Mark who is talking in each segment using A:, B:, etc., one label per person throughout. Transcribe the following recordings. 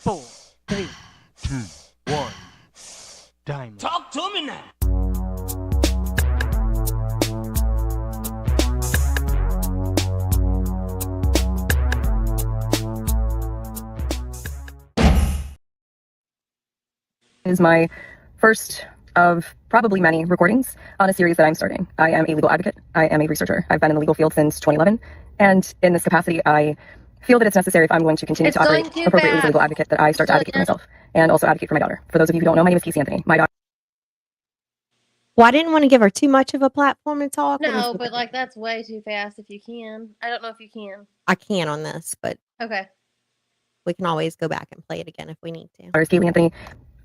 A: 4, 3, 2, 1. Diamond.
B: Talk to me now.
C: Is my first of probably many recordings on a series that I'm starting. I am a legal advocate. I am a researcher. I've been in the legal field since 2011. And in this capacity, I feel that it's necessary, if I'm going to continue to operate appropriately as a legal advocate, that I start to advocate for myself and also advocate for my daughter. For those of you who don't know, my name is Caylee Anthony. My daughter.
D: Well, I didn't want to give her too much of a platform to talk.
E: No, but like that's way too fast if you can. I don't know if you can.
D: I can on this, but
E: Okay.
D: we can always go back and play it again if we need to.
C: My name is Caylee Anthony.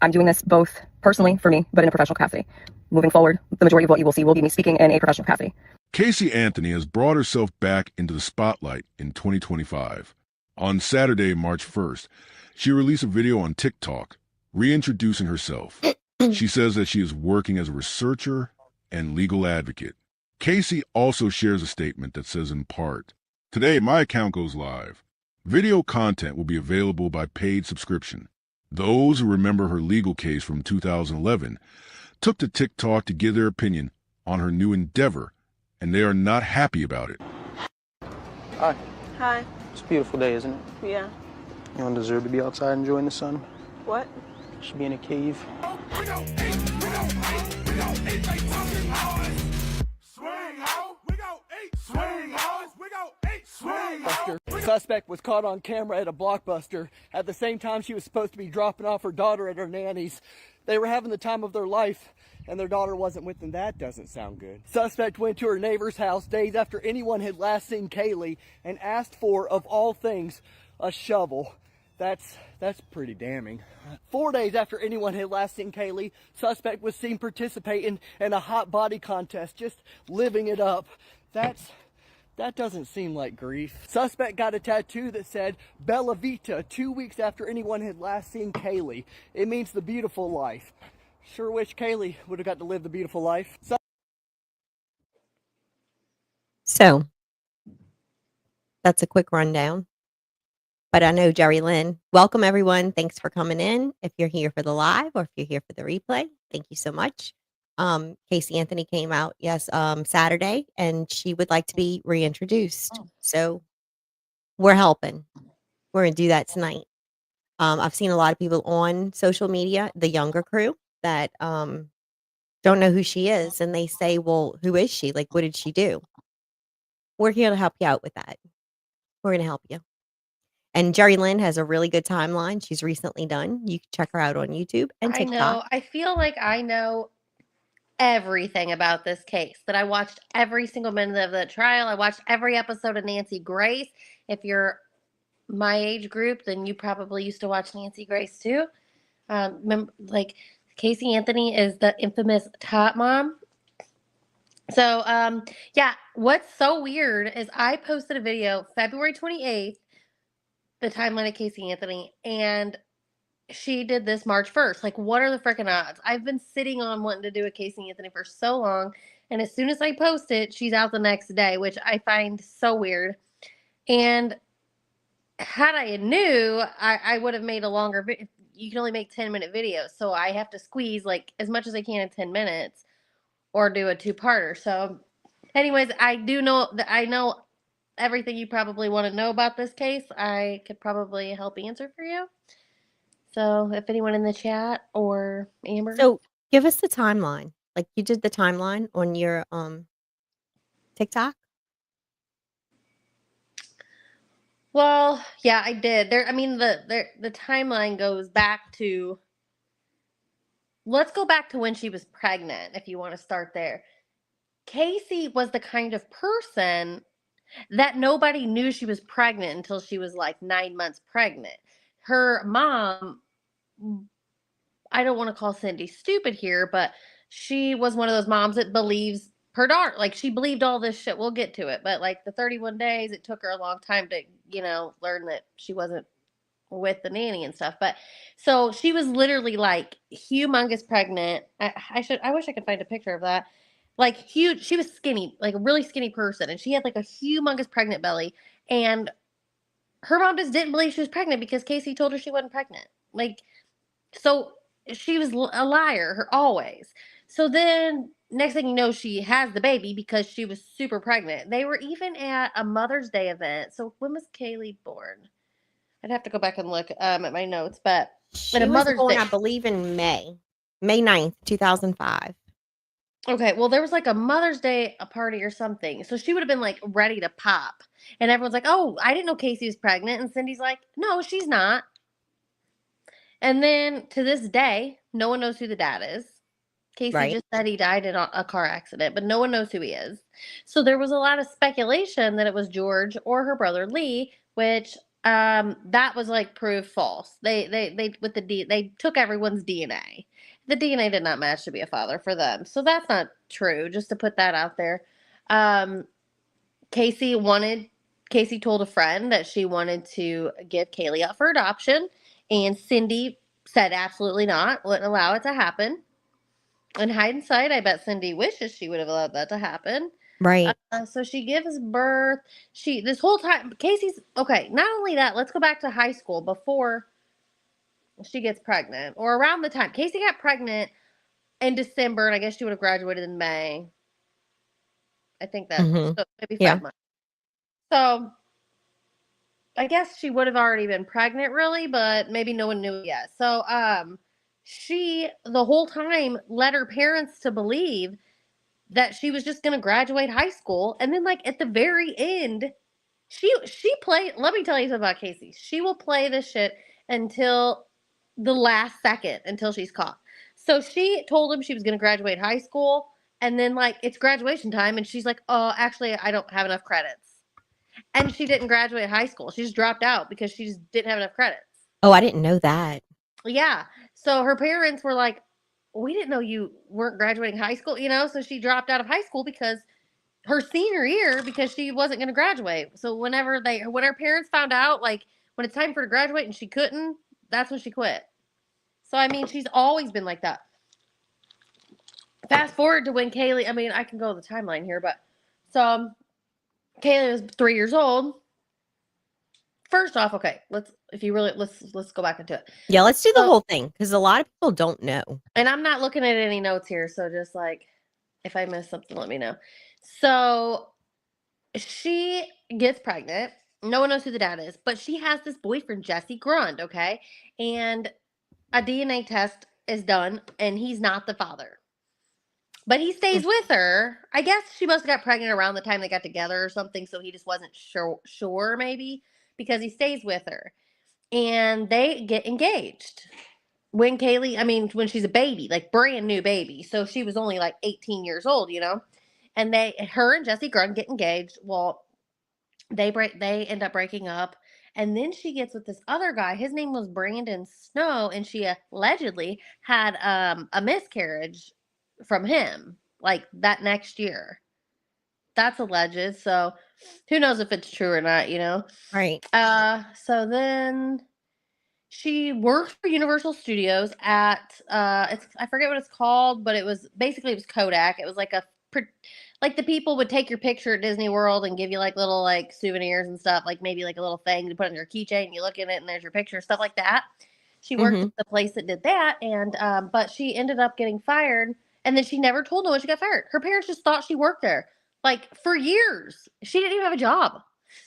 C: I'm doing this both personally for me, but in a professional capacity. Moving forward, the majority of what you will see will be me speaking in a professional capacity.
F: Caylee Anthony has brought herself back into the spotlight in 2025. On Saturday, March 1st, she released a video on TikTok, reintroducing herself. She says that she is working as a researcher and legal advocate. Caylee also shares a statement that says in part, "Today, my account goes live. Video content will be available by paid subscription. Those who remember her legal case from 2011 took to TikTok to give their opinion on her new endeavor, and they are not happy about it."
G: Hi.
H: Hi.
G: It's a beautiful day, isn't it?
H: Yeah.
G: You don't deserve to be outside enjoying the sun.
H: What?
G: You should be in a cave.
B: Suspect was caught on camera at a Blockbuster at the same time she was supposed to be dropping off her daughter at her nanny's. They were having the time of their life, and their daughter wasn't with them. That doesn't sound good. Suspect went to her neighbor's house days after anyone had last seen Caylee and asked for, of all things, a shovel. That's pretty damning. 4 days after anyone had last seen Caylee, suspect was seen participating in a hot body contest, just living it up. That doesn't seem like grief. Suspect got a tattoo that said Bella Vita 2 weeks after anyone had last seen Caylee. It means the beautiful life. Sure wish Caylee would have got to live the beautiful life.
D: So that's a quick rundown. But I know Jerry Lynn. Welcome, everyone. Thanks for coming in. If you're here for the live or if you're here for the replay, thank you so much. Caylee Anthony came out, Saturday, and she would like to be reintroduced. So we're helping. We're going to do that tonight. I've seen a lot of people on social media, the younger crew, that don't know who she is. And they say, well, who is she? Like, what did she do? We're here to help you out with that. We're going to help you. And Jerry Lynn has a really good timeline. She's recently done. You can check her out on YouTube and TikTok.
E: I know. I feel like I know everything about this case. That I watched every single minute of the trial. I watched every episode of Nancy Grace. If you're my age group, then you probably used to watch Nancy Grace too. Like Caylee Anthony is the infamous Top Mom. So, yeah, what's so weird is I posted a video February 28th, the timeline of Caylee Anthony, and she did this March 1st. Like, what are the freaking odds? I've been sitting on wanting to do a Caylee Anthony for so long, and as soon as I post it, she's out the next day, which I find so weird. And had I knew, I would have made a longer video. You can only make 10-minute videos, so I have to squeeze like as much as I can in 10 minutes or do a two-parter. So anyways, I know everything you probably want to know about this case. I could probably help answer for you. So if anyone in the chat or Amber.
D: So give us the timeline. Like you did the timeline on your TikTok.
E: Well, yeah, I did. The timeline goes back to. Let's go back to when she was pregnant, if you want to start there. Caylee was the kind of person that nobody knew she was pregnant until she was like 9 months pregnant. Her mom, I don't want to call Cindy stupid here, but she was one of those moms that believes her daughter. Like, she believed all this shit. We'll get to it. But like the 31 days, it took her a long time to, learn that she wasn't with the nanny and stuff. But so she was literally like humongous pregnant. I wish I could find a picture of that. Like huge. She was skinny, like a really skinny person. And she had like a humongous pregnant belly. And her mom just didn't believe she was pregnant because Casey told her she wasn't pregnant. Like, so she was a liar always. So then next thing you know, she has the baby because she was super pregnant. They were even at a Mother's Day event. So when was Caylee born? I'd have to go back and look at my notes, but at a
D: She was
E: Mother's
D: born,
E: Day.
D: I believe, in May 9th, 2005.
E: Okay, well, there was like a Mother's Day party or something. So she would have been like ready to pop. And everyone's like, oh, I didn't know Casey was pregnant. And Cindy's like, no, she's not. And then to this day, no one knows who the dad is. Casey
D: Right.
E: just said he died in a car accident, but no one knows who he is. So there was a lot of speculation that it was George or her brother Lee, which that was like proved false. They with they took everyone's DNA. The DNA did not match to be a father for them. So that's not true, just to put that out there. Um Casey told a friend that she wanted to give Caylee up for adoption, and Cindy said absolutely not, wouldn't allow it to happen. In hindsight, I bet Cindy wishes she would have allowed that to happen.
D: Right.
E: So she gives birth. This whole time, Casey's okay. Not only that, let's go back to high school before she gets pregnant, or around the time Casey got pregnant in December, and I guess she would have graduated in May. I think that so maybe 5 months. So I guess she would have already been pregnant, really, but maybe no one knew it yet. So she the whole time led her parents to believe that she was just going to graduate high school, and then like at the very end, she played. Let me tell you something about Casey. She will play this shit until the last second, until she's caught. So she told him she was going to graduate high school, and then like it's graduation time, and she's like, "Oh, actually, I don't have enough credits." And she didn't graduate high school. She just dropped out because she just didn't have enough credits.
D: Oh, I didn't know that.
E: Yeah. So her parents were like, we didn't know you weren't graduating high school, So she dropped out of high school because her senior year, because she wasn't going to graduate. So when her parents found out, like when it's time for her to graduate and she couldn't, that's when she quit. So, I mean, she's always been like that. Fast forward to when Caylee, I mean, I can go the timeline here, but so Caylee was 3 years old. First off, okay, let's go back into it.
D: Yeah, let's do the whole thing because a lot of people don't know.
E: And I'm not looking at any notes here, so just like if I miss something, let me know. So she gets pregnant. No one knows who the dad is, but she has this boyfriend, Jesse Grund, okay? And a DNA test is done, and he's not the father. But he stays with her. I guess she must have got pregnant around the time they got together or something, so he just wasn't sure maybe, because he stays with her. And they get engaged. When she's a baby, like brand new baby. So she was only like 18 years old, And her and Jesse Grund get engaged. Well, they end up breaking up. And then she gets with this other guy. His name was Brandon Snow, and she allegedly had a miscarriage from him, like that next year. That's alleged. So who knows if it's true or not,
D: Right.
E: So then she worked for Universal Studios at I forget what it's called, but it was Kodak. It was like like the people would take your picture at Disney World and give you like little like souvenirs and stuff, like maybe like a little thing to put on your keychain, and you look in it and there's your picture, stuff like that. She worked at the place that did that, and but she ended up getting fired, and then she never told no one she got fired. Her parents just thought she worked there like for years. She didn't even have a job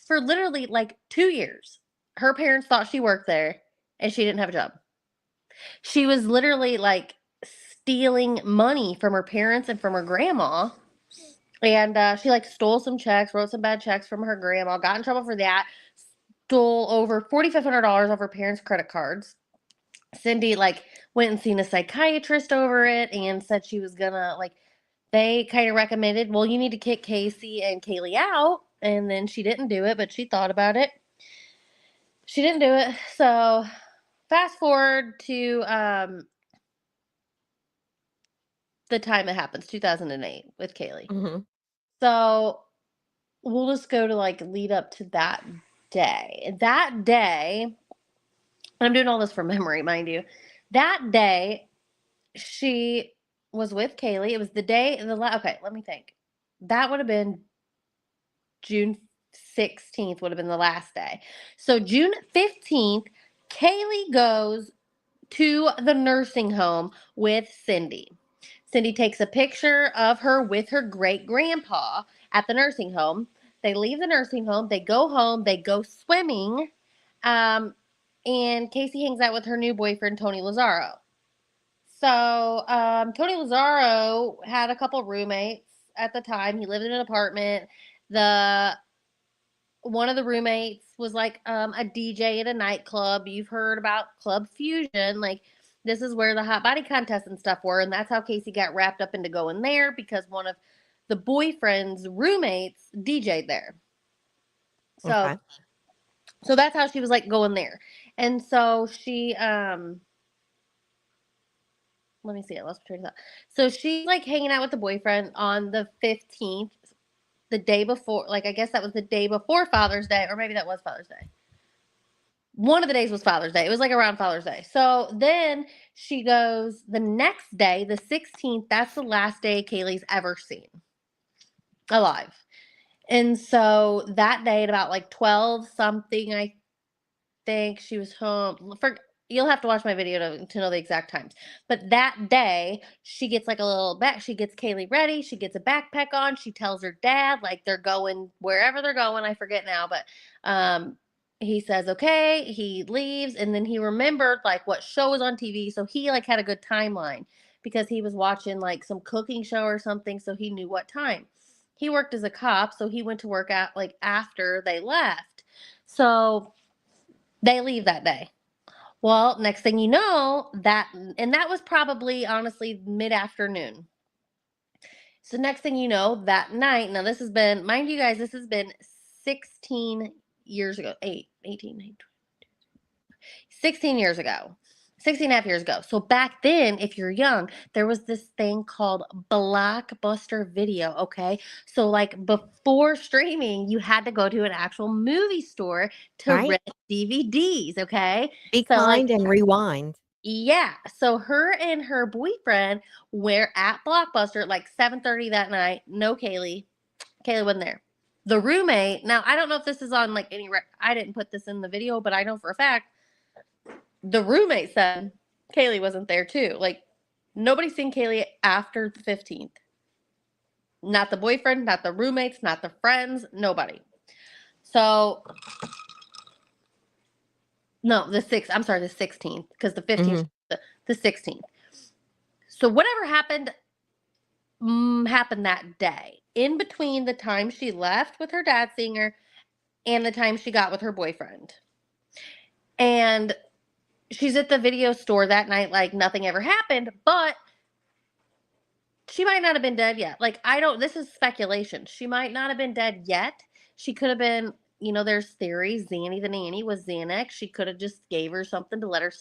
E: for literally like 2 years. Her parents thought she worked there, and she didn't have a job. She was literally like stealing money from her parents and from her grandma. And she like stole some checks, wrote some bad checks from her grandma, got in trouble for that, stole over $4,500 off her parents' credit cards. Cindy like went and seen a psychiatrist over it and said she was gonna they kind of recommended, well, you need to kick Casey and Caylee out. And then she didn't do it, but she thought about it. She didn't do it. So fast forward to the time it happens, 2008 with Caylee. So we'll just go to lead up to that day. That day, and I'm doing all this from memory, mind you. That day, she was with Caylee. It was the day, okay, let me think. That would have been June 16th would have been the last day. So June 15th, Caylee goes to the nursing home with Cindy. Cindy takes a picture of her with her great grandpa at the nursing home. They leave the nursing home, they go home, they go swimming, and Casey hangs out with her new boyfriend, Tony Lazzaro. So Tony Lazzaro had a couple roommates at the time. He lived in an apartment. One of the roommates was like a DJ at a nightclub. You've heard about Club Fusion. Like, this is where the hot body contests and stuff were. And that's how Casey got wrapped up into going there, because one of the boyfriend's roommates DJ'd there. So,
D: Okay.
E: so that's how she was like going there. And so she, let me see, I lost my train of thought. So she's like hanging out with the boyfriend on the 15th, the day before, like, I guess that was the day before Father's Day, or maybe that was Father's Day. One of the days was Father's Day. It was like around Father's Day. So then she goes the next day, the 16th, that's the last day Caylee's ever seen alive. And so that day at about like 12 something, I think, she was home. You'll have to watch my video to know the exact times. But that day, she gets like a little she gets Caylee ready. She gets a backpack on. She tells her dad, like, they're going wherever they're going. I forget now, but he says, okay, he leaves. And then he remembered like what show was on TV. So he like had a good timeline because he was watching like some cooking show or something. So he knew what time. He worked as a cop. So he went to work at like after they left. So they leave that day. Well, next thing you know, that was probably honestly mid-afternoon. So next thing you know, that night, now this has been, mind you guys, this has been 16 years ago, 16 years ago, 16 and a half years ago. So back then, if you're young, there was this thing called Blockbuster Video, okay? So like before streaming, you had to go to an actual movie store to rent DVDs, okay?
D: Be kind and rewind.
E: Yeah. So her and her boyfriend were at Blockbuster at like 7:30 that night. No Caylee. Caylee wasn't there. The roommate, now I don't know if this is on like any I didn't put this in the video, but I know for a fact the roommate said Caylee wasn't there too. Like, nobody's seen Caylee after the 15th. Not the boyfriend, not the roommates, not the friends, nobody. So no, the 16th, because the 15th, the 16th. So whatever happened that day, in between the time she left with her dad seeing her and the time she got with her boyfriend. And she's at the video store that night like nothing ever happened, but she might not have been dead yet. Like, this is speculation. She might not have been dead yet. She could have been, there's theories. Zanny the nanny was Xanax. She could have just gave her something to let her,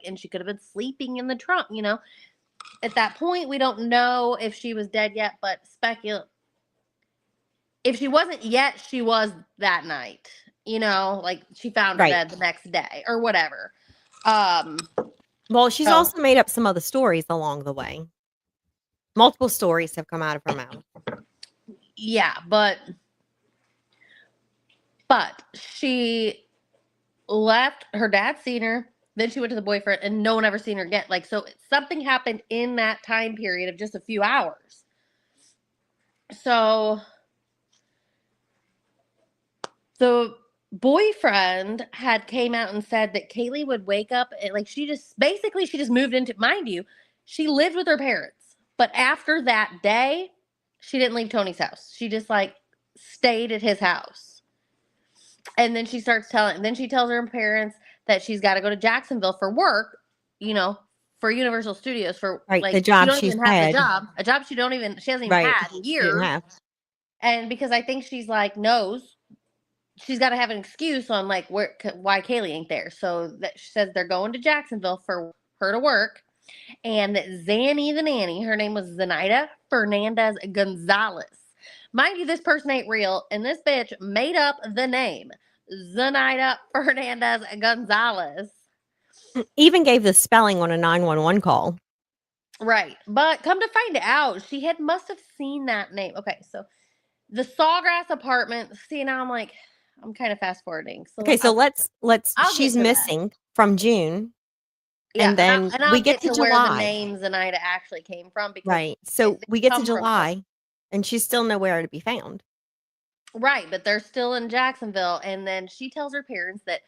E: and she could have been sleeping in the trunk, At that point, we don't know if she was dead yet, but if she wasn't yet, she was that night, like she found her dead the next day or whatever.
D: Well, she's also made up some other stories along the way. Multiple stories have come out of her mouth.
E: Yeah, but she left, her dad seen her, then she went to the boyfriend, and no one ever seen her again. Like, so something happened in that time period of just a few hours. So the boyfriend had came out and said that Caylee would wake up and like she just moved into, mind you, she lived with her parents. But after that day, she didn't leave Tony's house. She just like stayed at his house. And then she tells her parents that she's got to go to Jacksonville for work, for Universal Studios for like
D: the job
E: she don't even have a job she hasn't even had in years. And because I think she's like knows she's got to have an excuse on like why Caylee ain't there. So that she says they're going to Jacksonville for her to work. And Zanny the nanny, her name was Zenaida Fernandez Gonzalez. Mind you, this person ain't real, and this bitch made up the name Zenaida Fernandez Gonzalez.
D: Even gave the spelling on a 911 call.
E: Right. But come to find out, she must have seen that name. Okay, so The Sawgrass apartment. See, now I'm like, I'm kind of fast forwarding. So
D: Okay, so let's
E: I'll
D: she's
E: get to that.
D: missing from June.
E: Yeah,
D: And then
E: I'll
D: we get to
E: where the
D: July.
E: name Zenaida actually came from. Because
D: Right. So
E: they
D: we get to
E: come from-
D: July, and she's still nowhere to be found.
E: Right, but they're still in Jacksonville. And then she tells her parents that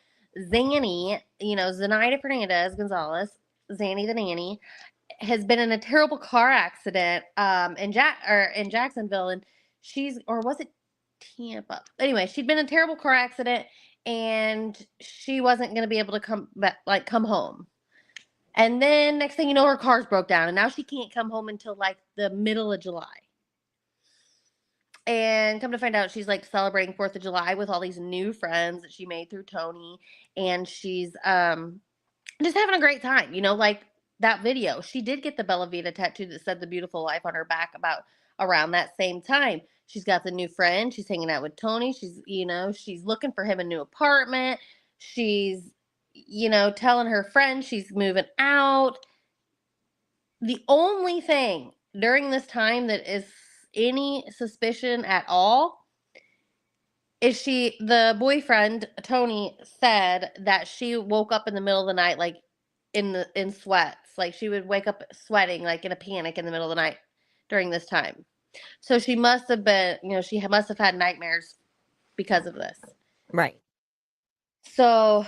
E: Zanny, Zenaida Fernandez Gonzalez, Zanny the nanny, has been in a terrible car accident in Jacksonville, and was it Tampa? Anyway, she'd been in a terrible car accident, and she wasn't going to be able to come home. And then next thing you know, her car's broke down, and now she can't come home until like the middle of July. And come to find out, she's like celebrating 4th of July with all these new friends that she made through Tony, and she's just having a great time. Like that video, she did get the Bella Vita tattoo that said "The Beautiful Life" on her back about around that same time. She's got the new friend. She's hanging out with Tony. She's looking for him a new apartment. She's telling her friend she's moving out. The only thing during this time that is any suspicion at all is the boyfriend, Tony, said that she woke up in the middle of the night, like in sweats. Like she would wake up sweating, like in a panic in the middle of the night during this time. So she must have been, she must have had nightmares because of this.
D: Right.
E: So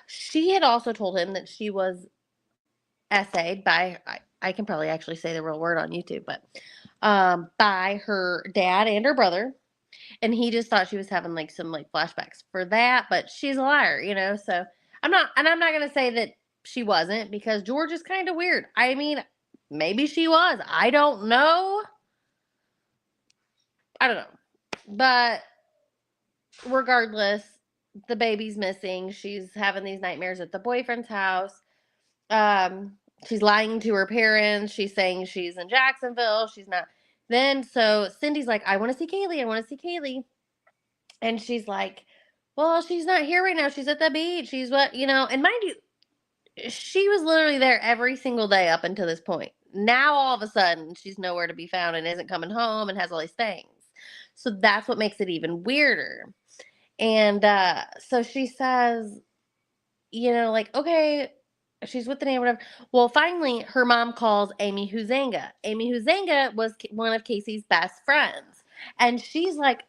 E: she had also told him that she was essayed by, I can probably actually say the real word on YouTube, but by her dad and her brother. And he just thought she was having like some like flashbacks for that, but she's a liar, so I'm not going to say that she wasn't, because George is kind of weird. I mean, maybe she was. I don't know. But regardless, the baby's missing. She's having these nightmares at the boyfriend's house. She's lying to her parents. She's saying she's in Jacksonville. She's not. Then, so Cindy's like, I want to see Caylee. I want to see Caylee. And she's like, well, she's not here right now. She's at the beach. She's and mind you, she was literally there every single day up until this point. Now, all of a sudden, she's nowhere to be found and isn't coming home and has all these things. So that's what makes it even weirder. And so she says, like, okay, she's with the name, whatever. Well, finally, her mom calls Amy Huzanga. Amy Huzanga was one of Casey's best friends. And she's like,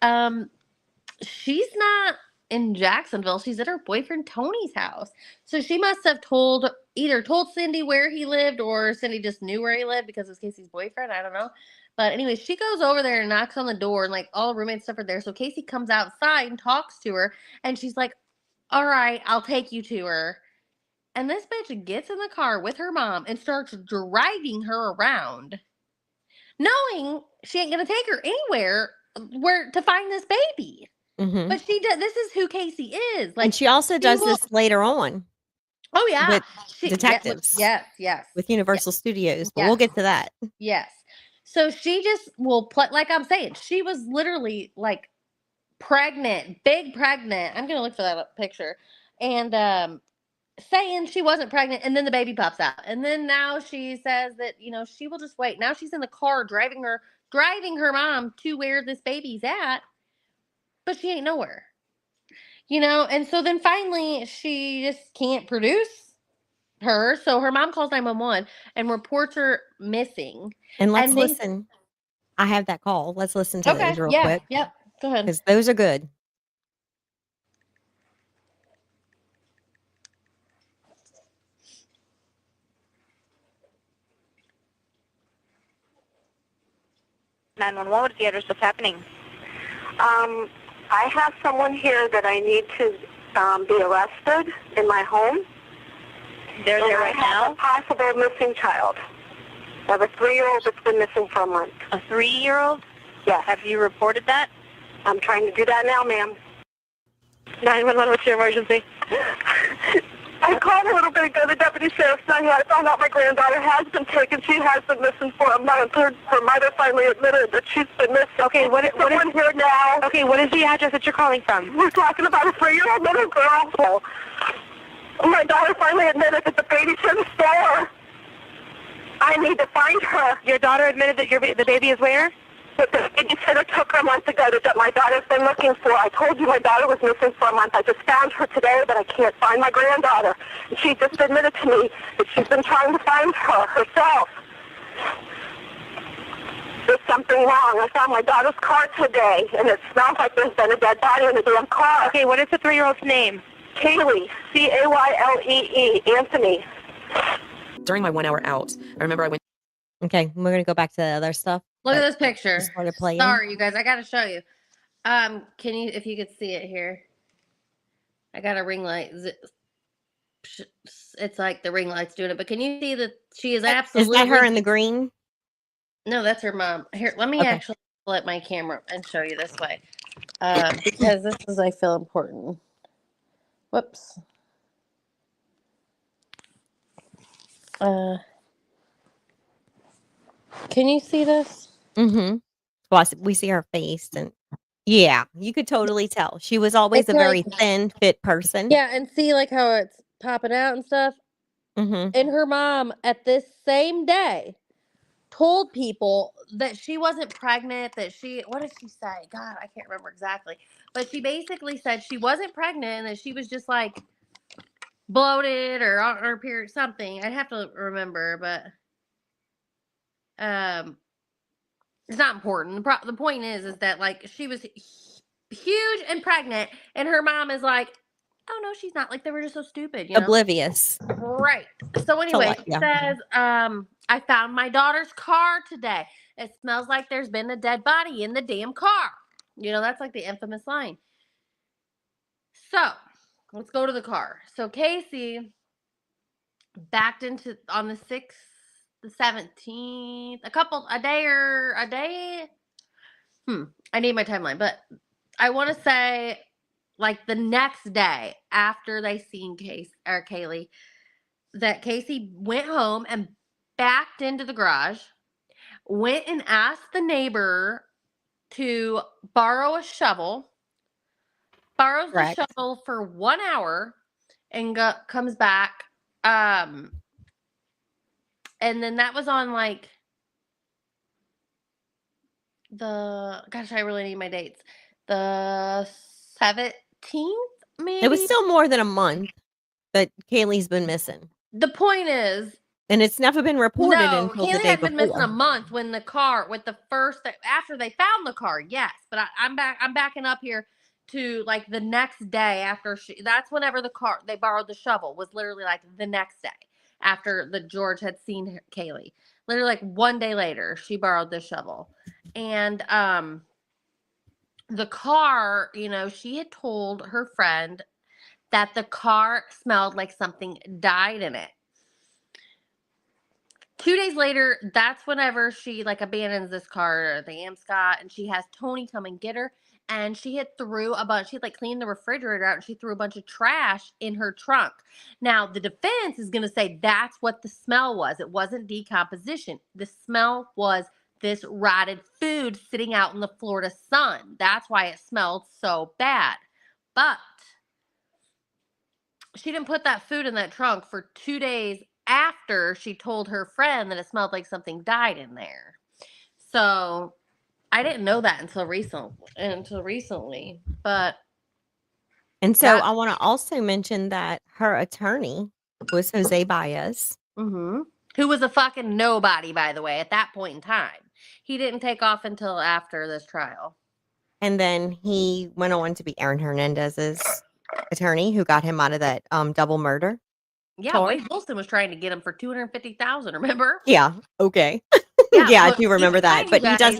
E: she's not in Jacksonville. She's at her boyfriend Tony's house. So she must have either told Cindy where he lived, or Cindy just knew where he lived because it was Casey's boyfriend. I don't know. But anyway, she goes over there and knocks on the door, and like all the roommates stuff are there. So Casey comes outside and talks to her, and she's like, all right, I'll take you to her. And this bitch gets in the car with her mom and starts driving her around, knowing she ain't going to take her anywhere where to find this baby.
D: Mm-hmm.
E: But she does. This is who Casey is. Like,
D: and she also does this later on.
E: Oh yeah,
D: with detectives.
E: Yes.
D: With Universal Studios, but we'll get to that.
E: Yes. So she just will play. Like I'm saying, she was literally like pregnant, big pregnant. I'm gonna look for that picture, and saying she wasn't pregnant, and then the baby pops out, and then now she says that she will just wait. Now she's in the car driving her mom to where this baby's at. But she ain't nowhere, and so then finally she just can't produce her. So her mom calls 911 and reports her missing.
D: And let's listen. I have that call. Let's listen to those real quick.
E: Yep. Go ahead.
D: Because those are good.
H: What's the address? What's happening?
I: I have someone here that I need to be arrested in my home.
H: They're there right now?
I: A possible missing child. I have a 3-year-old that's been missing for a month.
H: A 3-year-old?
I: Yes.
H: Have you reported that?
I: I'm trying to do that now, ma'am.
H: 911, what's your emergency?
I: I called a little bit ago, the deputy sheriff's not here. I found out my granddaughter has been taken. She has been missing for a month. Her mother finally admitted that she's been missing.
H: Okay, what is
I: here now?
H: Okay, what is the address that you're calling from?
I: We're talking about a 3-year-old little girl. My daughter finally admitted that the baby's in the store. I need to find her.
H: Your daughter admitted that the baby is where?
I: But the babysitter took her a month ago that my daughter's been looking for. I told you my daughter was missing for a month. I just found her today, but I can't find my granddaughter. And she just admitted to me that she's been trying to find her herself. There's something wrong. I found my daughter's car today, and it smells like there's been a dead body in the damn car.
H: Okay, what is the 3-year-old's name?
I: Caylee, Caylee Anthony.
C: During my 1 hour out, I remember I went.
D: Okay, we're gonna go back to the other stuff.
E: Look at this picture.
D: Started playing.
E: Sorry, you guys, I gotta show you. Can you, if you could see it here? I got a ring light. It's like the ring light's doing it, but can you see that she is absolutely?
D: Is that her in the green?
E: No, that's her mom. Here, let me
D: Okay.
E: actually flip my camera and show you this way, because this is, I feel, important. Whoops. Can you see this?
D: Mm-hmm. Well, we see her face, and yeah, you could totally tell. She was always
E: It's
D: a very
E: like-
D: thin, fit person.
E: Yeah, and see like how it's popping out and stuff.
D: Mm-hmm.
E: And her mom at this same day told people that she wasn't pregnant, that she, what did she say? God, I can't remember exactly. But she basically said she wasn't pregnant and that she was just like bloated or on her period, something. I'd have to remember, but it's not important. The point is that like she was huge and pregnant, and her mom is like, oh no, she's not. Like they were just so stupid, you know?
D: Oblivious.
E: Right. So anyway,
D: like,
E: she
D: yeah.
E: says, I found my daughter's car today. It smells like there's been a dead body in the damn car. You know, that's like the infamous line. So let's go to the car. So Casey backed into on the 6th, the 17th, a day. I need my timeline, but I want to say like the next day after they seen Caylee, that Casey went home and backed into the garage, went and asked the neighbor to borrow a shovel, borrows
D: Correct.
E: the shovel for 1 hour, and comes back. And then that was on like I really need my dates. The 17th, maybe?
D: It was still more than a month that Kaylee's been missing.
E: The point is,
D: and it's never been reported
E: no,
D: until the
E: Caylee
D: day
E: had been missing
D: before.
E: a month when the car, with the first, after they found the car, yes. But I'm backing up here to like the next day after that's whenever they borrowed the shovel, was literally like the next day after George had seen Caylee. Literally like 1 day later, she borrowed the shovel. And the car, you know, she had told her friend that the car smelled like something died in it. 2 days later, that's whenever she like abandons this car, the Amscot, and she has Tony come and get her. And she had like cleaned the refrigerator out, and she threw a bunch of trash in her trunk. Now, the defense is going to say that's what the smell was. It wasn't decomposition. The smell was this rotted food sitting out in the Florida sun. That's why it smelled so bad. But she didn't put that food in that trunk for 2 days after she told her friend that it smelled like something died in there. So I didn't know that until recently. But
D: and so I want to also mention that her attorney was Jose Baez,
E: who was a fucking nobody, by the way, at that point in time. He didn't take off until after this trial.
D: And then he went on to be Aaron Hernandez's attorney, who got him out of that double murder.
E: Yeah, Wade Wilson was trying to get him for $250,000. Remember?
D: Yeah. Okay.
E: Yeah,
D: yeah, I
E: look,
D: do remember that. But
E: you guys,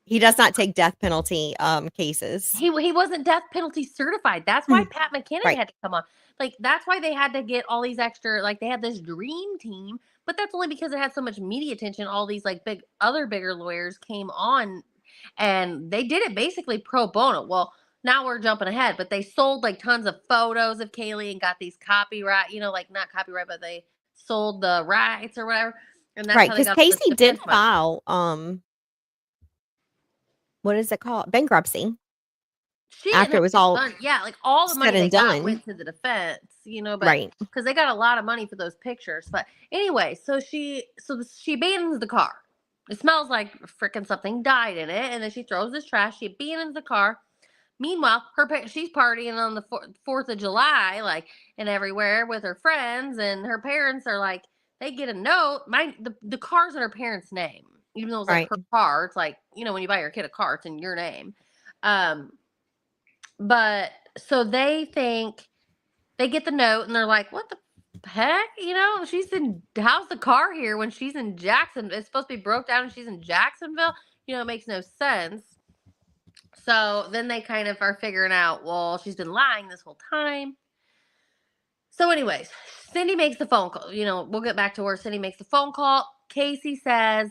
D: he does not take death penalty cases.
E: He wasn't death penalty certified. That's why Pat McKinnon had to come on. Like, that's why they had to get all these extra, like, they had this dream team, but that's only because it had so much media attention. All these, like, bigger lawyers came on, and they did it basically pro bono. Well, now we're jumping ahead, but they sold, like, tons of photos of Caylee and got these copyright, you know, like, not copyright, but they sold the rights or whatever. And that's
D: right,
E: how they
D: because
E: got
D: Casey did file, what is it called? Bankruptcy. After it was all
E: done. Yeah, like all the money they got went to the defense, you know, but because they got a lot of money for those pictures. But anyway, so she abandons the car. It smells like freaking something died in it. And then she throws this trash. She abandons the car. Meanwhile, she's partying on the 4th of July, like, and everywhere with her friends, and her parents are like, they get a note. The car's in her parents' name, even though it's like her car. It's like, you know, when you buy your kid a car, it's in your name. But so they think, they get the note, and they're like, what the heck? You know, how's the car here when she's in Jacksonville? It's supposed to be broke down and she's in Jacksonville. You know, it makes no sense. So then they kind of are figuring out, well, she's been lying this whole time. So anyways, Cindy makes the phone call. You know, we'll get back to where Cindy makes the phone call. Casey says,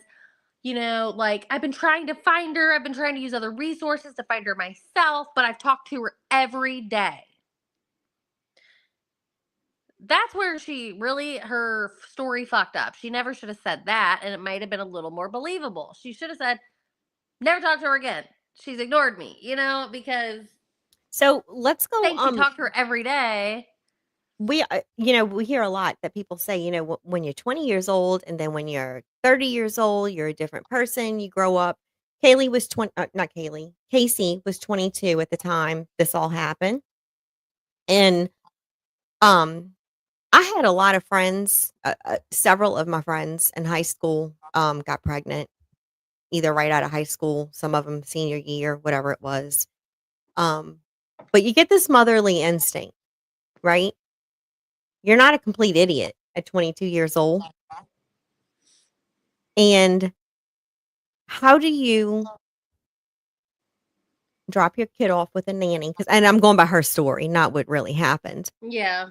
E: you know, like, I've been trying to find her. I've been trying to use other resources to find her myself, but I've talked to her every day. That's where her story fucked up. She never should have said that, and it might have been a little more believable. She should have said, never talk to her again. She's ignored me, you know, because.
D: So let's go.
E: She talked to her every day.
D: We, you know, we hear a lot that people say, you know, when you're 20 years old and then when you're 30 years old, you're a different person. You grow up. Caylee was Casey was 22 at the time this all happened. And, I had a lot of friends, several of my friends in high school, got pregnant either right out of high school, some of them senior year, whatever it was. But you get this motherly instinct, right? You're not a complete idiot at 22 years old. And how do you drop your kid off with a nanny? And I'm going by her story, not what really happened.
E: Yeah.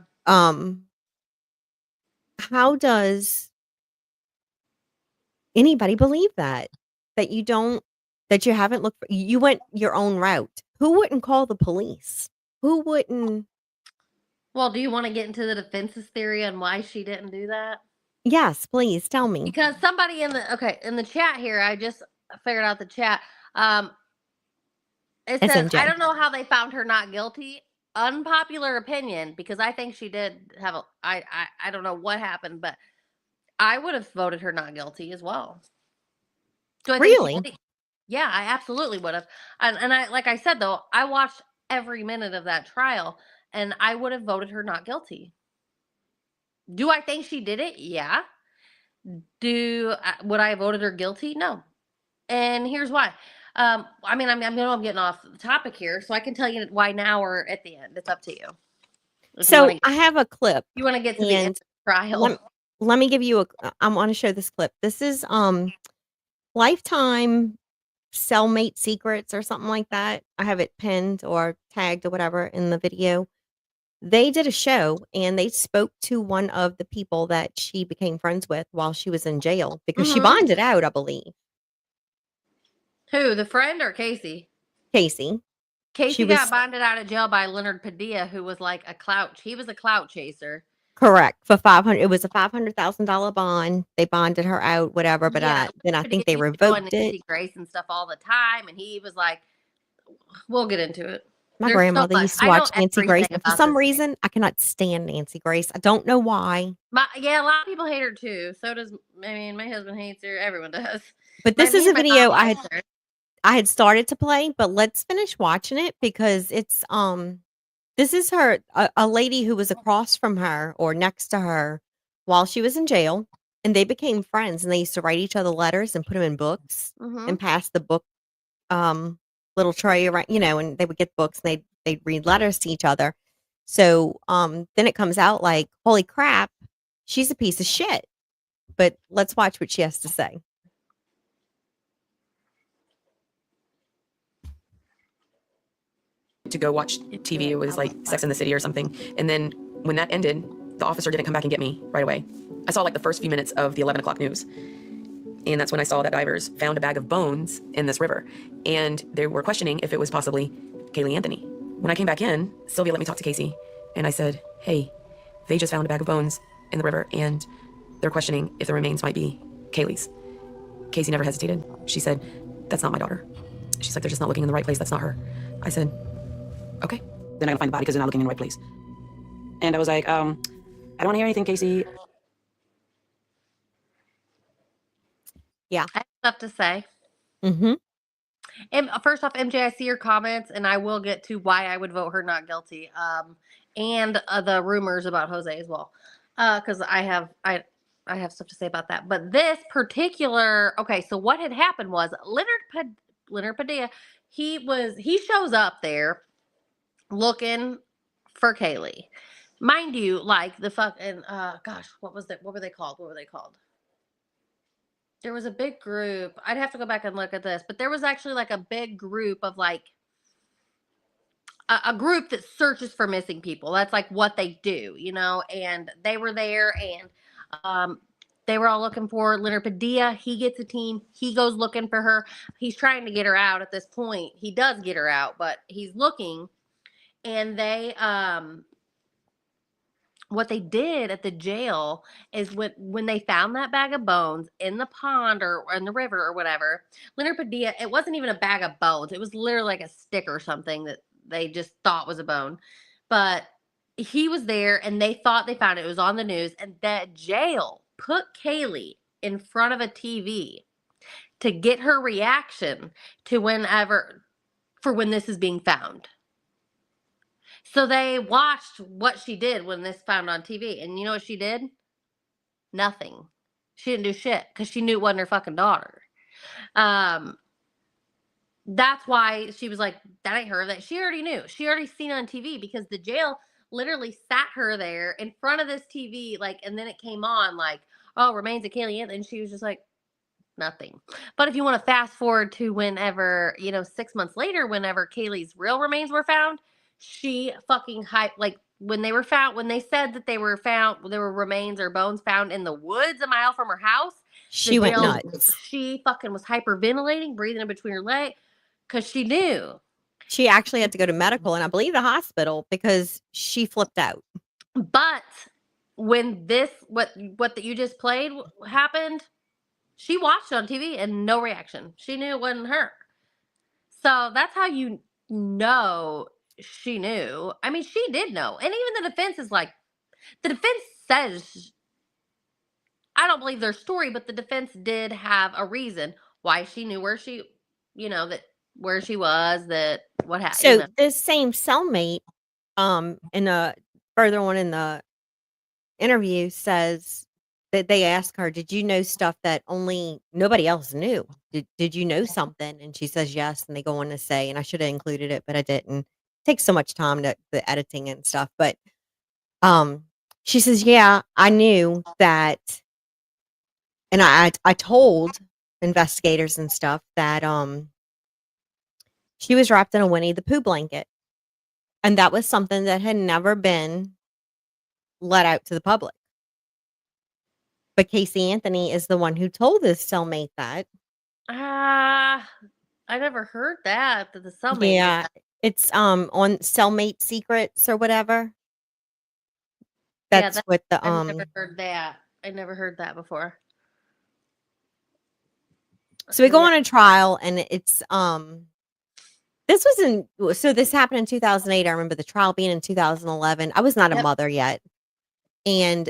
D: How does anybody believe that you haven't looked for, you went your own route? Who wouldn't call the police? Who wouldn't?
E: Well, do you want to get into the defense's theory on why she didn't do that?
D: Yes, please tell me.
E: Because somebody in the chat here, I just figured out the chat. It says,
D: SMJ.
E: I don't know how they found her not guilty. Unpopular opinion, because I think she did have I don't know what happened, but I would have voted her not guilty as well. Do I
D: really?
E: Yeah, I absolutely would have. And I, like I said, though, I watched every minute of that trial, and I would have voted her not guilty. Do I think she did it? Yeah. Would I have voted her guilty? No. And here's why. I mean, I'm getting off the topic here, so I can tell you why now or at the end. It's up to you.
D: So I have a clip.
E: You want to get to the end of the trial?
D: Let me give you I want to show this clip. This is Lifetime Cellmate Secrets or something like that. I have it pinned or tagged or whatever in the video. They did a show and they spoke to one of the people that she became friends with while she was in jail because she bonded out, I believe.
E: Who, the friend or Casey?
D: Casey.
E: Casey got bonded out of jail by Leonard Padilla, who was like he was a clout chaser.
D: Correct. For $500, it was a $500,000 bond. They bonded her out, whatever. But then I think they revoked it.
E: Nancy Grace and stuff all the time, and he was like, "We'll get into it."
D: My grandmother used to watch Nancy Grace, and for some reason, I cannot stand Nancy Grace. I don't know why.
E: A lot of people hate her too. So does, I mean, my husband hates her. Everyone does.
D: But this is a video I had started to play, but let's finish watching it because it's this is a lady who was across from her or next to her while she was in jail, and they became friends, and they used to write each other letters and put them in books and pass the book little tray around, you know, and they would get books and they'd read letters to each other. So then it comes out like, holy crap, she's a piece of shit. But let's watch what she has to say.
J: To go watch TV. It was like Sex in the City or something. And then when that ended, the officer didn't come back and get me right away. I saw like the first few minutes of the 11 o'clock news. And that's when I saw that divers found a bag of bones in this river. And they were questioning if it was possibly Caylee Anthony. When I came back in, Sylvia let me talk to Casey. And I said, hey, they just found a bag of bones in the river. And they're questioning if the remains might be Caylee's. Casey never hesitated. She said, that's not my daughter. She's like, they're just not looking in the right place. That's not her. I said, okay. They're not gonna find the body because they're not looking in the right place. And I was like, I don't want to hear anything, Casey.
D: Yeah.
E: stuff to say.
D: Mm-hmm.
E: And first off, MJ, I see your comments, and I will get to why I would vote her not guilty. And the rumors about Jose as well, because I have stuff to say about that. But this particular, okay, so what had happened was Leonard Padilla, he shows up there looking for Caylee. Mind you, like the fucking gosh, what were they called? There was a big group. I'd have to go back and look at this, but there was actually like a big group of like a group that searches for missing people. That's like what they do, you know. And they were there, and they were all looking for Leonard Padilla. He gets a team. He goes looking for her. He's trying to get her out at this point. He does get her out, but he's looking. And they what they did at the jail is when they found that bag of bones in the pond or in the river or whatever, Leonard Padilla, it wasn't even a bag of bones. It was literally like a stick or something that they just thought was a bone. But he was there, and they thought they found it. It was on the news, and that jail put Caylee in front of a TV to get her reaction to when this is being found. So they watched what she did when this found on TV. And you know what she did? Nothing. She didn't do shit because she knew it wasn't her fucking daughter. That's why she was like, that ain't her. That she already knew. She already seen it on TV because the jail literally sat her there in front of this TV, like, and then it came on like, oh, remains of Caylee Anthony. And she was just like, nothing. But if you want to fast forward to whenever, 6 months later, whenever Caylee's real remains were found, she fucking hyped, like when they said that there were remains or bones found in the woods a mile from her house.
D: She went nuts.
E: She fucking was hyperventilating, breathing in between her legs because she knew.
D: She actually had to go to medical, and I believe the hospital, because she flipped out.
E: But when what you just played happened, she watched it on TV and no reaction. She knew it wasn't her. So that's how you know she knew. I mean, she did know. And even the defense is like, the defense says, I don't believe their story, but the defense did have a reason why she knew where she was, that what happened.
D: So this same cellmate, in a further on in the interview, says that they ask her, did you know stuff that nobody else knew? Did you know something? And she says yes. And they go on to say, and I should have included it, but I didn't. It takes so much time to the editing and stuff. But she says, yeah, I knew that. And I told investigators and stuff that she was wrapped in a Winnie the Pooh blanket. And that was something that had never been let out to the public. But Caylee Anthony is the one who told this cellmate that.
E: I never heard that the cellmate.
D: Yeah, it's on Cellmate Secrets or whatever. That's what the
E: I never heard that. I never heard that before.
D: So we go on a trial, and it's this happened in 2008. I remember the trial being in 2011. I was not a mother yet, and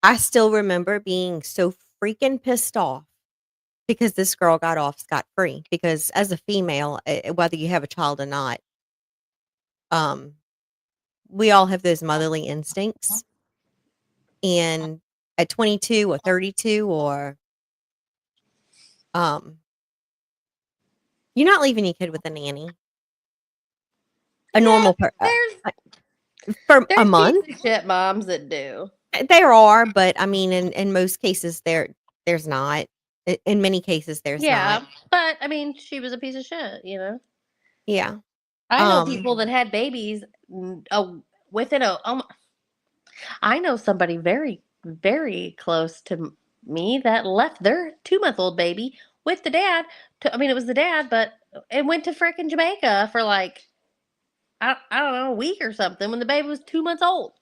D: I still remember being so freaking pissed off because this girl got off scot-free. Because as a female, whether you have a child or not, we all have those motherly instincts. And at 22 or 32 or you're not leaving your kid with a nanny. A normal for a month.
E: Shit moms that do.
D: There are, but I mean, in most cases, there's not. In many cases, there's not.
E: Yeah, but I mean, she was a piece of shit,
D: Yeah.
E: I know people that had babies I know somebody very, very close to me that left their 2-month-old baby with the dad. It was the dad, but it went to frickin' Jamaica for like, I don't know, a week or something when the baby was 2 months old.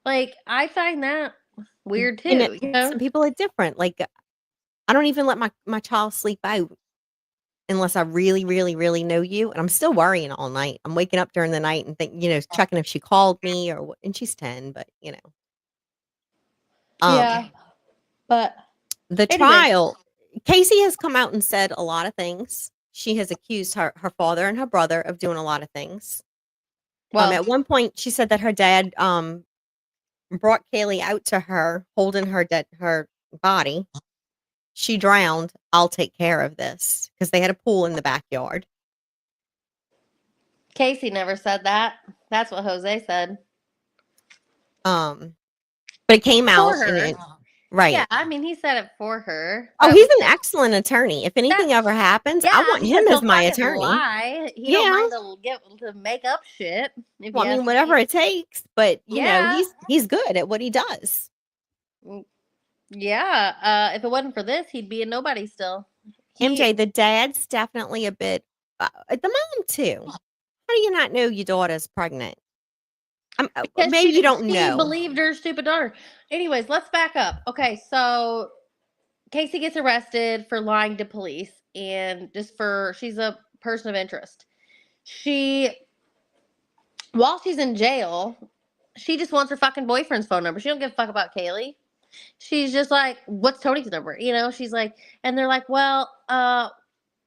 E: Like, I find that weird too.
D: Some people are different. Like, I don't even let my child sleep out unless I really, really, really know you. And I'm still worrying all night. I'm waking up during the night and checking if she called me or what. And she's 10, but
E: yeah. But
D: the trial, Casey has come out and said a lot of things. She has accused her father and her brother of doing a lot of things.
E: Well,
D: At one point, she said that her dad brought Caylee out to her, holding her body. She drowned. I'll take care of this, because they had a pool in the backyard.
E: Casey never said that. That's what Jose said.
D: But it came out
E: For her.
D: and right.
E: Yeah, I mean, he said it for her.
D: Oh,
E: But
D: he's an excellent attorney. If anything
E: That's-
D: ever happens,
E: yeah,
D: I want him
E: because
D: as
E: he'll
D: my
E: fucking
D: attorney.
E: Lie. He
D: Yeah.
E: don't mind to make up shit. If
D: Well,
E: you
D: I mean,
E: ask
D: whatever
E: me.
D: it takes. But you
E: Yeah.
D: know, he's good at what he does.
E: Yeah. If it wasn't for this, he'd be a nobody still.
D: MJ, the dad's definitely a bit. The mom too. How do you not know your daughter's pregnant?
E: Because
D: maybe you don't
E: she
D: know.
E: believed her stupid daughter. Anyways, let's back up. Okay, so Casey gets arrested for lying to police and she's a person of interest. While she's in jail, she just wants her fucking boyfriend's phone number. She don't give a fuck about Caylee. She's just like, what's Tony's number? You know, she's like, and they're like, well,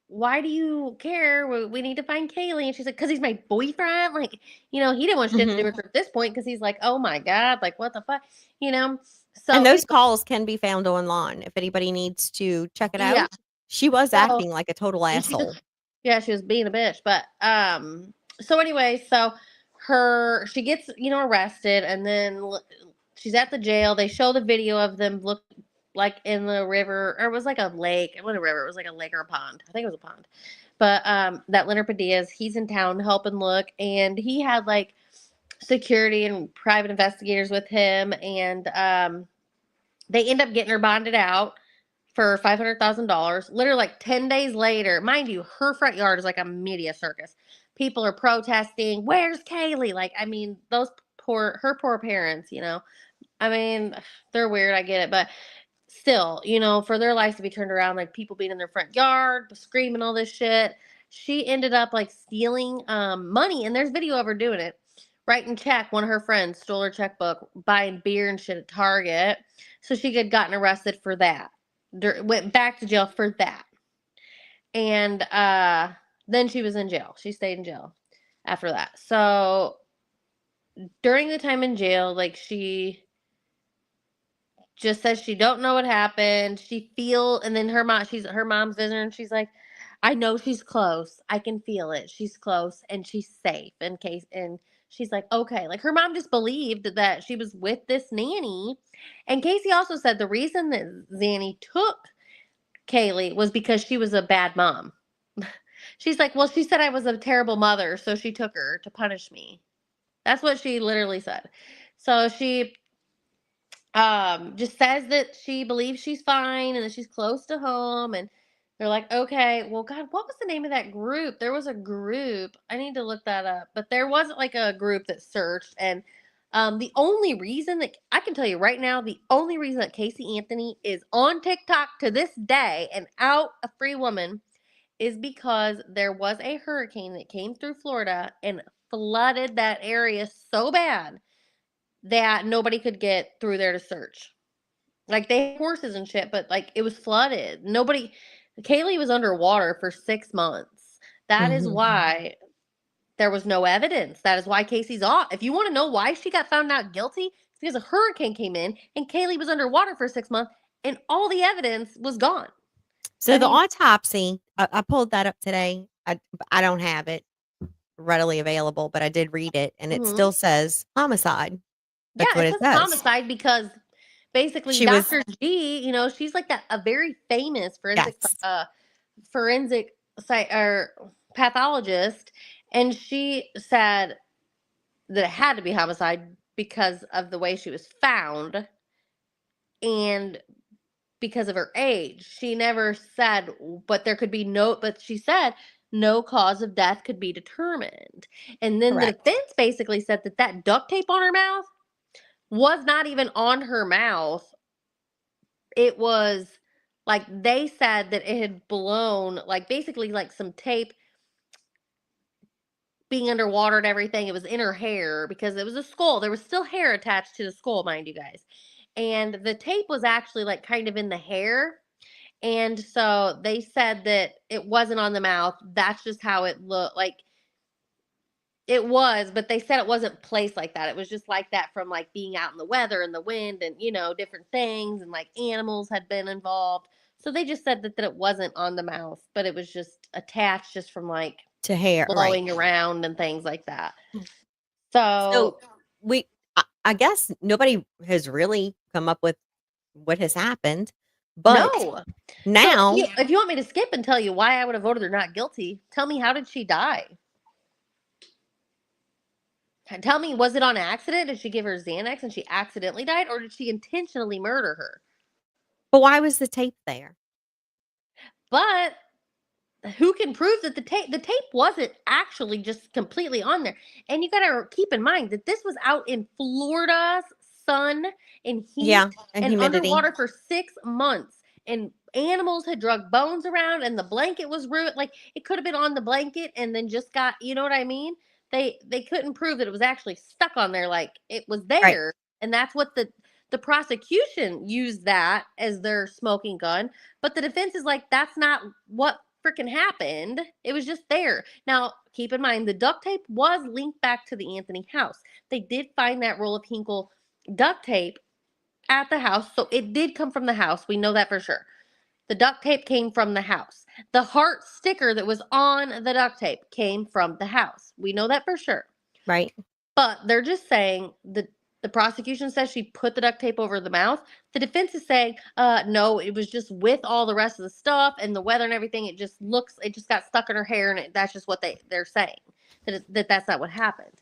E: why do you care? We need to find Caylee. And she's like, because he's my boyfriend. Like, you know, he didn't want shit to do with her at this point because he's like, oh my God, like, what the fuck? You know? So,
D: and those calls can be found online if anybody needs to check it out.
E: Yeah.
D: She was acting like a total asshole.
E: Yeah, she was being a bitch. But, so anyway, she gets, arrested, and then she's at the jail. They show the video of them look like in the river, or it was like a lake. It wasn't a river. It was like a lake or a pond. I think it was a pond. But that Leonard Padillas, he's in town helping look, and he had like security and private investigators with him, and they end up getting her bonded out for $500,000. Literally like 10 days later, mind you, her front yard is like a media circus. People are protesting, where's Caylee? Like, I mean, her poor parents, I mean, they're weird, I get it, but still, for their lives to be turned around, like people being in their front yard, screaming all this shit. She ended up like stealing money, and there's video of her doing it. Writing check. One of her friends stole her checkbook, buying beer and shit at Target. So she had gotten arrested for that. Went back to jail for that. And then she was in jail. She stayed in jail after that. So during the time in jail, like she just says she don't know what happened. And then her mom's visiting, and she's like, I know she's close. I can feel it. She's close and she's safe and she's like, okay. Like her mom just believed that she was with this nanny. And Casey also said the reason that Zanny took Caylee was because she was a bad mom. She's like, well, she said I was a terrible mother, so she took her to punish me. That's what she literally said. So she just says that she believes she's fine and that she's close to home. And they're like, okay, well, God, what was the name of that group? There was a group. I need to look that up. But there wasn't like a group that searched. And the only reason that I can tell you right now, the only reason that Caylee Anthony is on TikTok to this day and out a free woman is because there was a hurricane that came through Florida and flooded that area so bad that nobody could get through there to search. Like they had horses and shit, but like it was flooded. Caylee was underwater for 6 months. That is why there was no evidence. That is why Casey's off. If you want to know why she got found out guilty, it's because a hurricane came in and Caylee was underwater for 6 months and all the evidence was gone.
D: So the autopsy, I pulled that up today. I don't have it readily available, but I did read it, and it still says homicide. That's what it says.
E: Homicide because basically Dr. G, she's like a very famous forensic pathologist, and she said that it had to be homicide because of the way she was found and because of her age. She never said, but she said no cause of death could be determined. And then the defense basically said that duct tape on her mouth was not even on her mouth. It was like they said that it had blown, like basically like some tape being underwater and everything. It was in her hair because it was a skull. There was still hair attached to the skull, mind you guys. And the tape was actually like kind of in the hair. And so they said that it wasn't on the mouth. That's just how it looked. Like, it was, but they said it wasn't placed like that. It was just like that from like being out in the weather and the wind and, you know, different things, and like animals had been involved. So they just said that it wasn't on the mouth, but it was just attached just from like
D: To hair, right.
E: blowing around and things like that.
D: So I guess nobody has really come up with what has happened. But
E: no.
D: now,
E: So if you want me to skip and tell you why I would have voted her not guilty, tell me, how did she die? Tell me, was it on accident? Did she give her Xanax and she accidentally died? Or did she intentionally murder her?
D: but why was the tape there?
E: But who can prove that the tape wasn't actually just completely on there? And you got to keep in mind that this was out in Florida's sun and heat
D: and
E: and
D: humidity.
E: underwater for 6 months. And animals had drug bones around, and the blanket was ruined. Like, it could have been on the blanket and then just got, you know what I mean? They couldn't prove that it was actually stuck on there. Like, it was there.
D: Right.
E: And that's what the prosecution used that as their smoking gun. But the defense is like, that's not what freaking happened. It was just there. Now, keep in mind, the duct tape was linked back to the Anthony house. They did find that roll of Hinkle duct tape at the house. So it did come from the house. We know that for sure. The duct tape came from the house. The heart sticker that was on the duct tape came from the house. We know that for sure.
D: Right.
E: But they're just saying the prosecution says she put the duct tape over the mouth. The defense is saying, no, it was just with all the rest of the stuff and the weather and everything. It just got stuck in her hair, and that's just what they're saying, that's not what happened.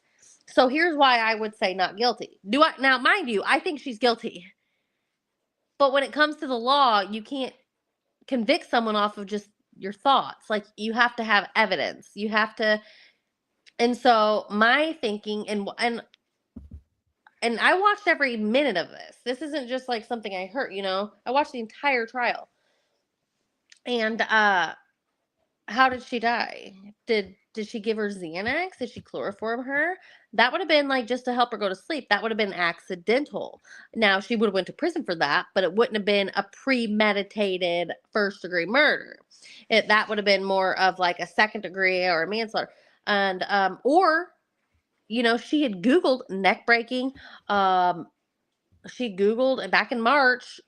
E: So here's why I would say not guilty. Now, mind you, I think she's guilty. But when it comes to the law, you can't convict someone off of just your thoughts. Like, you have to have evidence. You have to. And so my thinking, and I watched every minute of this. This isn't just like something I heard, you know. I watched the entire trial. And how did she die? Did she give her Xanax? Did she chloroform her? That would have been like just to help her go to sleep. That would have been accidental. Now, she would have went to prison for that, but it wouldn't have been a premeditated first-degree murder. That would have been more of like a second degree or a manslaughter. And or, you know, she had Googled neck breaking. She Googled back in March.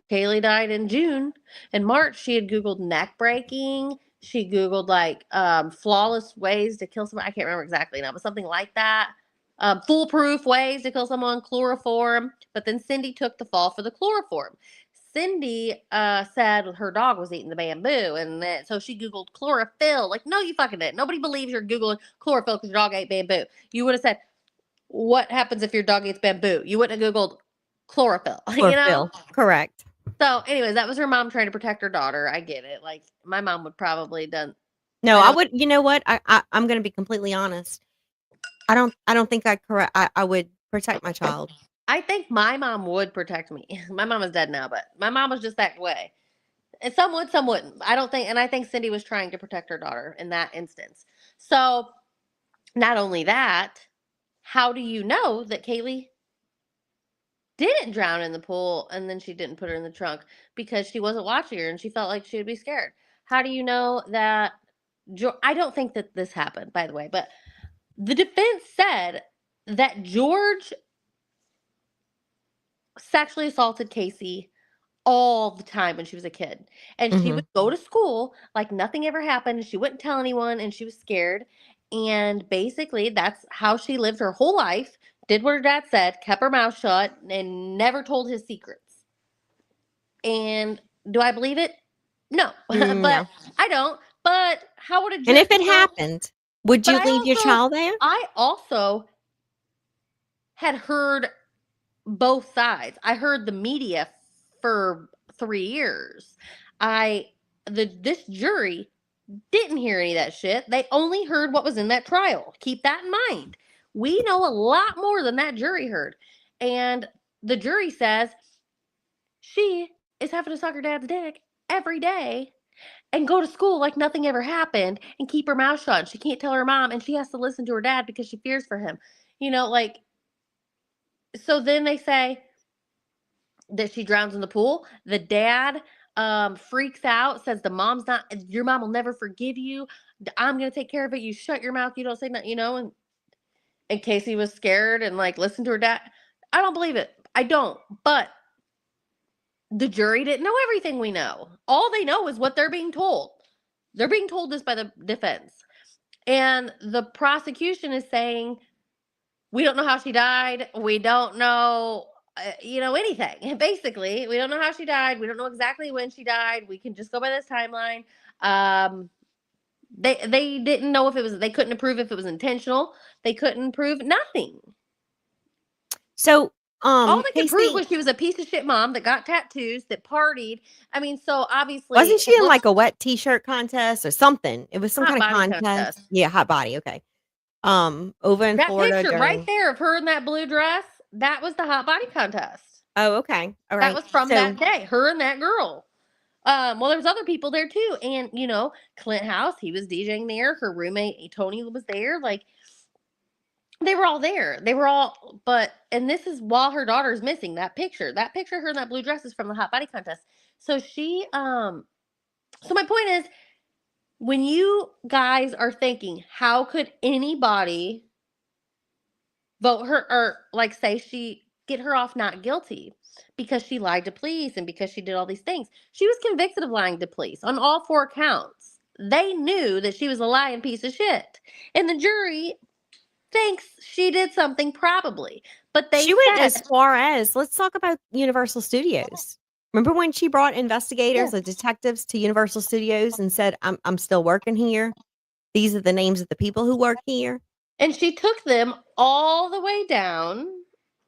E: Caylee died in June. In March, she had Googled neck breaking. She Googled like flawless ways to kill someone. I can't remember exactly now, but something like that. Foolproof ways to kill someone, chloroform. But then Cindy took the fall for the chloroform. Cindy said her dog was eating the bamboo, and so she Googled chlorophyll. Like, no, you fucking didn't. Nobody believes you're Googling chlorophyll because your dog ate bamboo. You would have said, what happens if your dog eats bamboo? You wouldn't have Googled chlorophyll. You know?
D: Correct.
E: So, anyways, that was her mom trying to protect her daughter. I get it. Like, my mom would probably done.
D: No, I would. You know what? I'm going to be completely honest. I don't think I would protect my child.
E: I think my mom would protect me. My mom is dead now, but my mom was just that way. And some would, some wouldn't. I think Cindy was trying to protect her daughter in that instance. So, not only that, how do you know that Caylee didn't drown in the pool and then she didn't put her in the trunk? Because she wasn't watching her and she felt like she would be scared. How do you know that? I don't think that this happened, by the way, but the defense said that George sexually assaulted Casey all the time when she was a kid. And she would go to school like nothing ever happened, and she wouldn't tell anyone, and she was scared. And basically, that's how she lived her whole life, did what her dad said, kept her mouth shut, and never told his secrets. And do I believe it? No. But
D: No.
E: I don't. But how would a judge
D: And if it
E: know?
D: happened, would you leave your child there?
E: I also had heard both sides. I heard the media for 3 years. This jury didn't hear any of that shit. They only heard what was in that trial. Keep that in mind. We know a lot more than that jury heard. And the jury says she is having to suck her dad's dick every day and go to school like nothing ever happened and keep her mouth shut. She can't tell her mom, and she has to listen to her dad because she fears for him. You know, like, so then they say that she drowns in the pool. The dad freaks out, says your mom will never forgive you. I'm going to take care of it. You shut your mouth. You don't say nothing, and Casey was scared and like listened to her dad. I don't believe it. I don't. But the jury didn't know everything we know. All they know is what they're being told. They're being told this by the defense. And the prosecution is saying, we don't know how she died. We don't know, anything. Basically, we don't know how she died. We don't know exactly when she died. We can just go by this timeline. They didn't know they couldn't prove if it was intentional. They couldn't prove nothing.
D: So,
E: all they could
D: Casey,
E: prove was she was a piece of shit mom that got tattoos, that partied. I mean, so obviously,
D: wasn't she in like a wet t-shirt contest or something? It was some kind of contest. Yeah, hot body. Okay. Over in Florida.
E: That picture right there of her in that blue dress, that was the hot body contest.
D: Oh, okay. All right.
E: That was from that day. Her and that girl. Well, there was other people there too, and Clint House, he was DJing there. Her roommate Tony was there. Like, they were all there. And this is while her daughter's missing. That picture of her in that blue dress is from the hot body contest. So so my point is, when you guys are thinking, how could anybody vote her or like say get her off not guilty because she lied to police and because she did all these things? She was convicted of lying to police on all 4 counts. They knew that she was a lying piece of shit. And the jury thinks she did something probably. But she
D: went as far as, let's talk about Universal Studios. Remember when she brought investigators, the detectives to Universal Studios and said, I'm still working here. These are the names of the people who work here.
E: And she took them all the way down,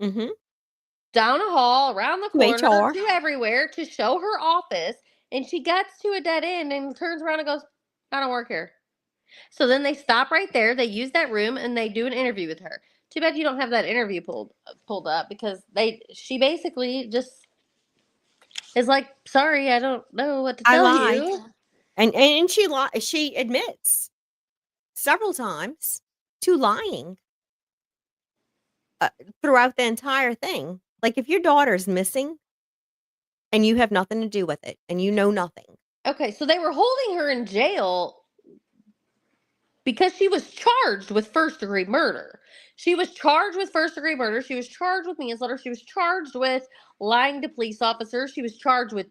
E: down a hall, around the corner, to everywhere to show her office. And she gets to a dead end and turns around and goes, I don't work here. So then they stop right there. They use that room and they do an interview with her. Too bad you don't have that interview pulled up, because she basically just is like, sorry, I don't know what to tell you.
D: And she admits several times to lying throughout the entire thing. Like, if your daughter's missing and you have nothing to do with it and you know nothing.
E: Okay, so they were holding her in jail because she was charged with first-degree murder. She was charged with first-degree murder. She was charged with manslaughter. She was charged with lying to police officers. She was charged with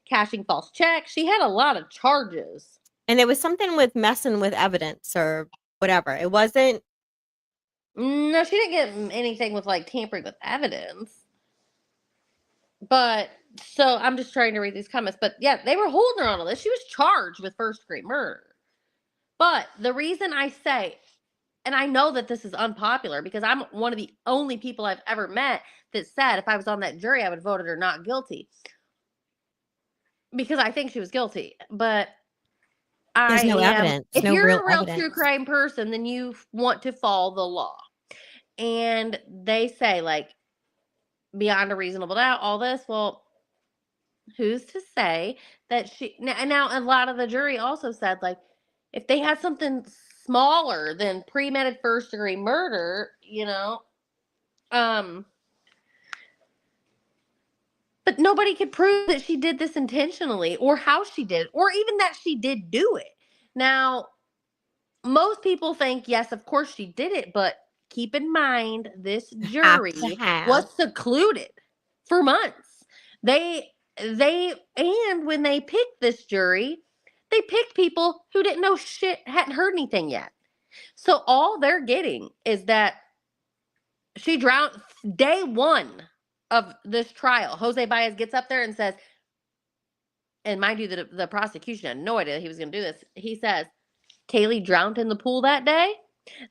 E: cashing false checks. She had a lot of charges.
D: And there was something with messing with evidence or whatever. It wasn't.
E: No, she didn't get anything with tampering with evidence. But so I'm just trying to read these comments. But yeah, they were holding her on all this. She was charged with first-degree murder. But the reason I say, and I know that this is unpopular because I'm one of the only people I've ever met that said if I was on that jury, I would vote her not guilty. Because I think she was guilty. But
D: there's no evidence.
E: If you're a real true crime person, then you want to follow the law. And they say, beyond a reasonable doubt, all this. Well, who's to say that now a lot of the jury also said, if they had something smaller than premeditated first-degree murder, but nobody could prove that she did this intentionally or how she did it, or even that she did do it. Now, most people think, yes, of course she did it, but keep in mind, this jury was secluded for months. And when they picked this jury, they picked people who didn't know shit, hadn't heard anything yet. So all they're getting is that she drowned. Day 1 of this trial, Jose Baez gets up there and says, and mind you, the prosecution had no idea he was going to do this. He says, Caylee drowned in the pool that day.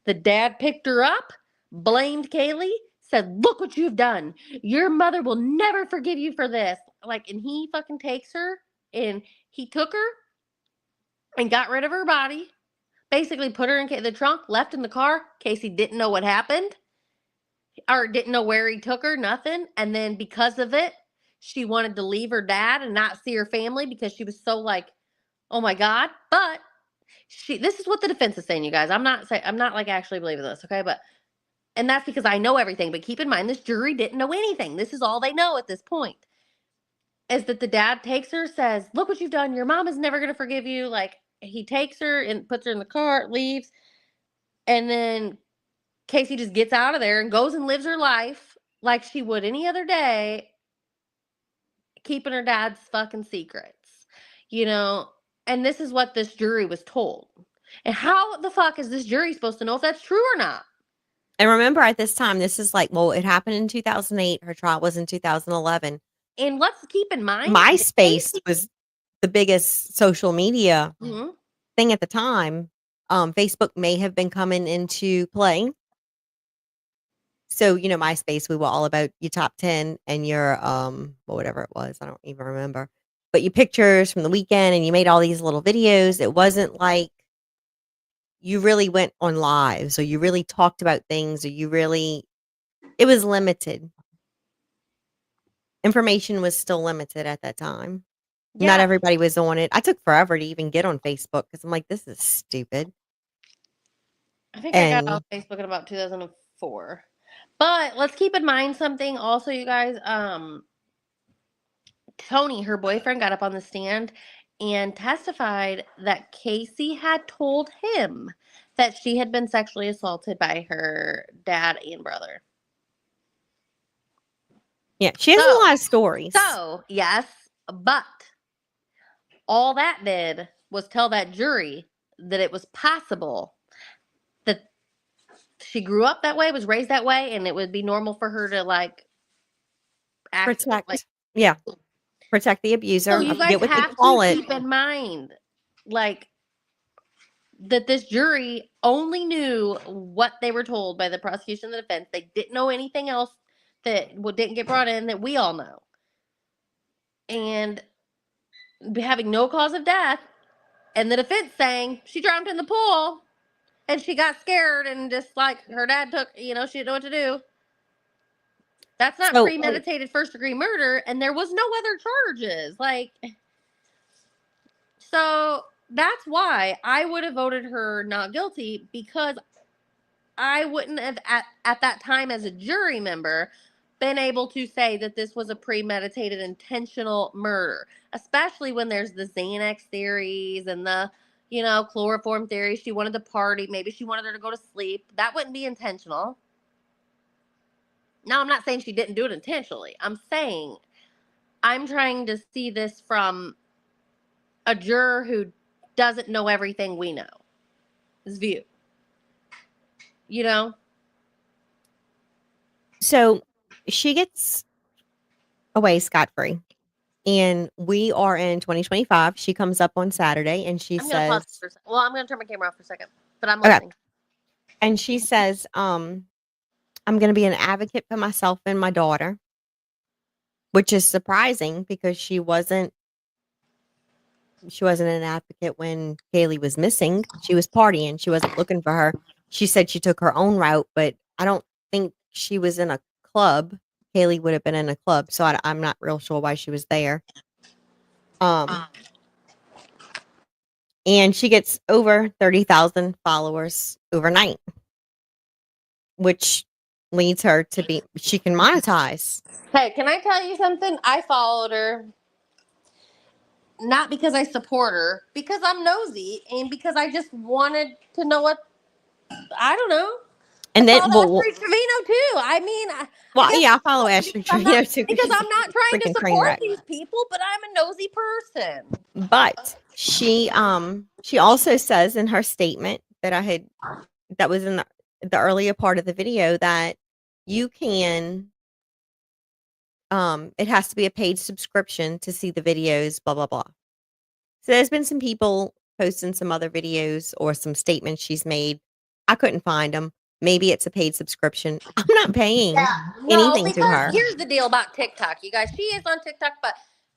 E: The dad picked her up, blamed Caylee, said, look what you've done. Your mother will never forgive you for this. And he fucking takes her, and he took her and got rid of her body, basically put her in the trunk, left in the car. Casey didn't know what happened or didn't know where he took her, nothing. And then because of it, she wanted to leave her dad and not see her family because she was so oh my God. But this is what the defense is saying, you guys. I'm not actually believing this, okay? And that's because I know everything. But keep in mind, this jury didn't know anything. This is all they know at this point. is that the dad takes her, says, "Look what you've done. Your mom is never going to forgive you." Like, he takes her and puts her in the car, leaves, and then Casey just gets out of there and goes and lives her life like she would any other day, keeping her dad's fucking secrets, and this is what this jury was told. And how the fuck is this jury supposed to know if that's true or not?
D: And remember, at this time, this is like, well, it happened in 2008. Her trial was in 2011.
E: And let's keep in mind,
D: MySpace was the biggest social media
E: Mhm.
D: thing at the time. Facebook may have been coming into play. So, MySpace, we were all about your top 10 and your, whatever it was. I don't even remember. But your pictures from the weekend, and you made all these little videos. It wasn't like you really went on lives, or you really talked about things, or it was limited. Information was still limited at that time.
E: Yeah.
D: Not everybody was on it. I took forever to even get on Facebook because I'm like, this is stupid.
E: I think I got on Facebook in about 2004. But let's keep in mind something also, you guys. Tony, her boyfriend, got up on the stand and testified that Casey had told him that she had been sexually assaulted by her dad and brother.
D: Yeah, she has a lot of stories.
E: So, yes, but all that did was tell that jury that it was possible that she grew up that way, was raised that way, and it would be normal for her to act
D: protect the abuser.
E: So you guys have to keep in mind, that this jury only knew what they were told by the prosecution and the defense. They didn't know anything else that didn't get brought in that we all know. And having no cause of death, and the defense saying she drowned in the pool and she got scared and just her dad took, she didn't know what to do. That's not premeditated first-degree murder, and there was no other charges. So that's why I would have voted her not guilty, because I wouldn't have, at that time as a jury member, been able to say that this was a premeditated, intentional murder, especially when there's the Xanax theories and the, chloroform theory. She wanted to party. Maybe she wanted her to go to sleep. That wouldn't be intentional. Now, I'm not saying she didn't do it intentionally. I'm saying I'm trying to see this from a juror who doesn't know everything we know. His view.
D: So she gets away scot-free. And we are in 2025. She comes up on Saturday and she says,
E: I'm going to turn my camera off for a second, but I'm listening.
D: And she says, I'm going to be an advocate for myself and my daughter, which is surprising because she wasn't an advocate when Caylee was missing. She was partying. She wasn't looking for her. She said she took her own route, but I don't think she was in a club. Caylee would have been in a club, so I'm not real sure why she was there. And she gets over 30,000 followers overnight, which leads her to she can monetize.
E: Hey, can I tell you something? I followed her not because I support her, because I'm nosy and because I just wanted to know I don't know.
D: And then,
E: Ashley Trevino too.
D: I follow Ashley Trevino too.
E: Because I'm not trying to support these people, but I'm a nosy person.
D: But she also says in her statement that was in the earlier part of the video, that you can, it has to be a paid subscription to see the videos, blah, blah, blah. So there's been some people posting some other videos or some statements she's made. I couldn't find them. Maybe it's a paid subscription. I'm not paying anything to her.
E: Here's the deal about TikTok, you guys. She is on TikTok, but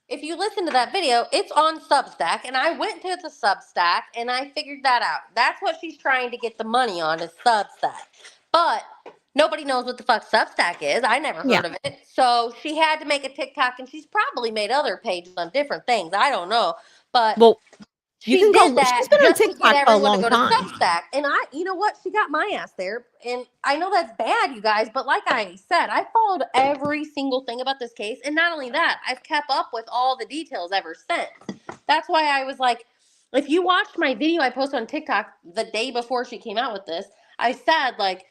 E: if you listen to that video, it's on Substack, and I went to the Substack, and I figured that out. That's what she's trying to get the money on, is Substack. But nobody knows what the fuck Substack is. I never heard of it. So she had to make a TikTok, and she's probably made other pages on different things. I don't know. But
D: You
E: she
D: can go.
E: did that
D: She's been on
E: just to get
D: TikTok for a
E: everyone
D: long
E: to go to
D: time.
E: Substack. And you know what? She got my ass there. And I know that's bad, you guys, but like I said, I followed every single thing about this case. And not only that, I've kept up with all the details ever since. That's why I was like, if you watched my video I posted on TikTok the day before she came out with this, I said, like,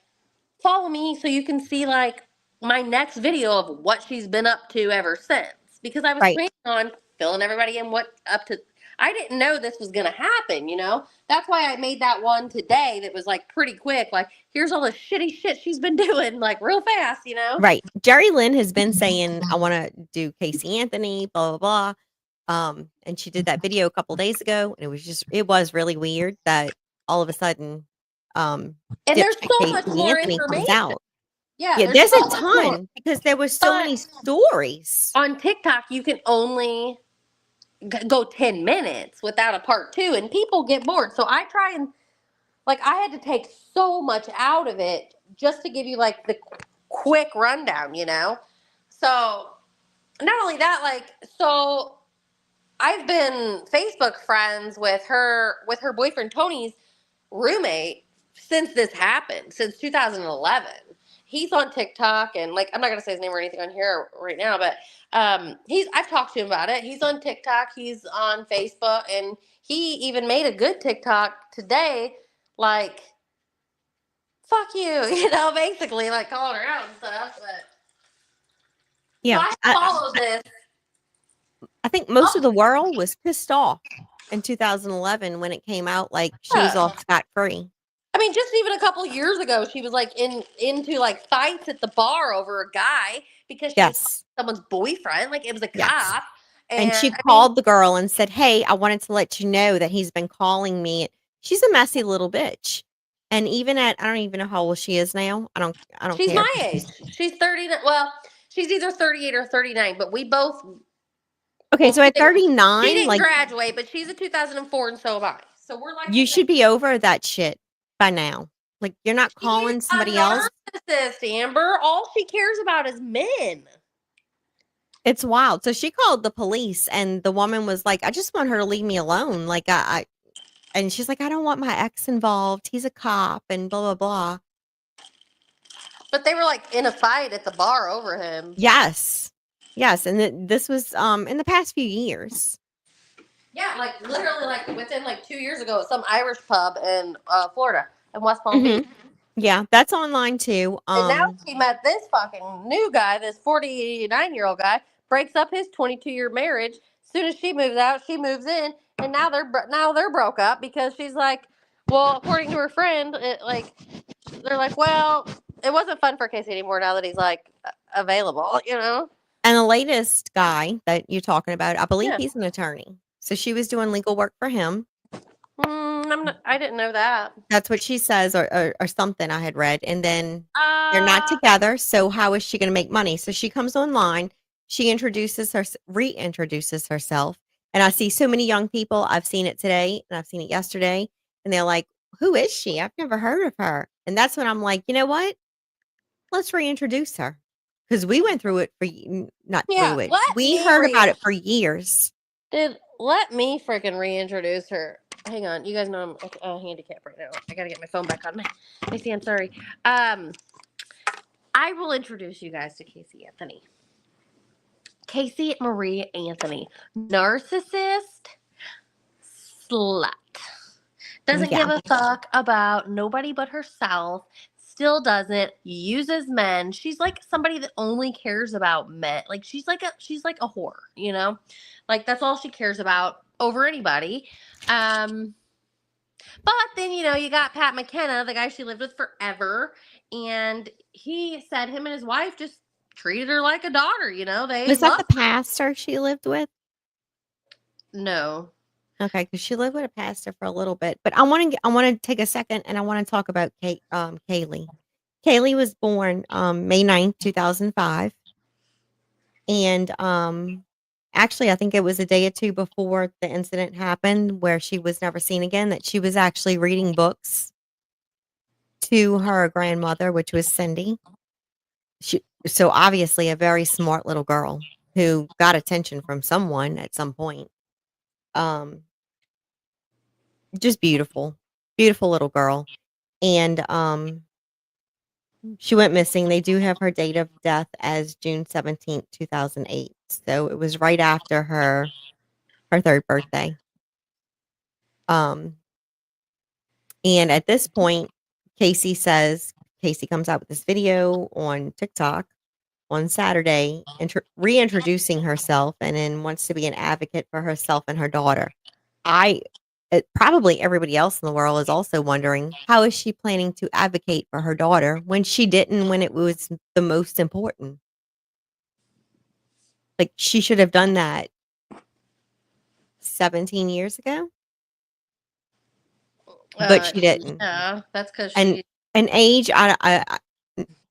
E: follow me so you can see, like, my next video of what she's been up to ever since. Because I was
D: Right.
E: planning on filling everybody in what up to. I didn't know this was going to happen, you know? That's why I made that one today that was, like, pretty quick. Like, here's all the shitty shit she's been doing, like, real fast, you know?
D: Right. Jerry Lynn has been saying, I want to do Caylee Anthony, blah, blah, blah. And she did that video a couple days ago. And it was really weird that all of a sudden,
E: And there's
D: dipshit
E: so much
D: Caylee
E: more
D: Anthony comes
E: information.
D: out.
E: Yeah,
D: Yeah, there's
E: so
D: a
E: much more.
D: ton because there was so
E: But
D: many stories.
E: on TikTok, you can only go 10 minutes without a part 2, and people get bored. So I try and, like, I had to take so much out of it just to give you, like, the quick rundown, you know? So not only that, like, so I've been Facebook friends with her boyfriend Tony's roommate since this happened, since 2011. He's on TikTok, and, like, I'm not gonna say his name or anything on here right now, but I've talked to him about it. He's on TikTok, he's on Facebook, and he even made a good TikTok today, like, fuck you, you know, basically, like, calling her out and stuff. But
D: Yeah.
E: so I followed this.
D: I think most of the world was pissed off in 2011 when it came out, like she was off scot-free.
E: I mean, just even a couple years ago, she was, like, into, like, fights at the bar over a guy because she was someone's boyfriend. Like, it was a cop.
D: And she called the girl and said, hey, I wanted to let you know that he's been calling me. She's a messy little bitch. And even I don't even know how old she is now. I don't
E: She's
D: care.
E: my age. She's 30. Well, she's either 38 or 39, but we both.
D: Okay, so at 39,
E: she didn't
D: like,
E: graduate, but she's a 2004, and so am I. So we're like,
D: you should be over that shit by now. Like, you're not calling somebody else.
E: Narcissist, Amber. All she cares about is men.
D: It's wild. So she called the police, and the woman was like, I just want her to leave me alone. Like, and she's like, I don't want my ex involved. He's a cop, and blah, blah, blah.
E: But they were, like, in a fight at the bar over him.
D: Yes. Yes. And this was in the past few years.
E: Yeah, like, literally, like, within, like, 2 years ago at some Irish pub in Florida, in West Palm Beach.
D: Yeah, that's online too.
E: And now she met this fucking new guy, this 49-year-old guy, breaks up his 22-year marriage. As soon as she moves out, she moves in, and now they're broke up because she's like, well, according to her friend, they're like, well, it wasn't fun for Casey anymore now that he's, like, available, you know?
D: And the latest guy that you're talking about, I believe he's an attorney. So she was doing legal work for him.
E: I didn't know that.
D: That's what she says, or something I had read. And then they're not together. So how is she going to make money? So she comes online. She reintroduces herself. And I see so many young people. I've seen it today and I've seen it yesterday. And they're like, who is she? I've never heard of her. And that's when I'm like, you know what? Let's reintroduce her. Because we went through it through it. We heard about it for years.
E: Let me freaking reintroduce her. Hang on. You guys know I'm handicapped right now. I got to get my phone back on. Casey, I'm sorry. I will introduce you guys to Caylee Anthony. Caylee Marie Anthony. Narcissist slut. Doesn't give a fuck about nobody but herself. Still doesn't. Uses men. She's like somebody that only cares about men. Like, she's like a whore, you know? Like, that's all she cares about over anybody. But then, you know, you got Pat McKenna, the guy she lived with forever, and he said him and his wife just treated her like a daughter, you know?
D: Was that the pastor she lived with?
E: No.
D: Okay, because she lived with a pastor for a little bit. But I want to take a second and I want to talk about Caylee. Caylee was born May 9th, 2005. And actually, I think it was a day or two before the incident happened where she was never seen again, that she was actually reading books to her grandmother, which was Cindy. So obviously a very smart little girl who got attention from someone at some point. just beautiful, beautiful little girl. And she went missing. They do have her date of death as June 17th, 2008. So it was right after her third birthday. And at this point, Casey comes out with this video on TikTok on Saturday, reintroducing herself, and then wants to be an advocate for herself and her daughter. Probably everybody else in the world is also wondering, how is she planning to advocate for her daughter when she didn't when it was the most important? Like, she should have done that 17 years ago, but she didn't.
E: Yeah, that's because
D: And age,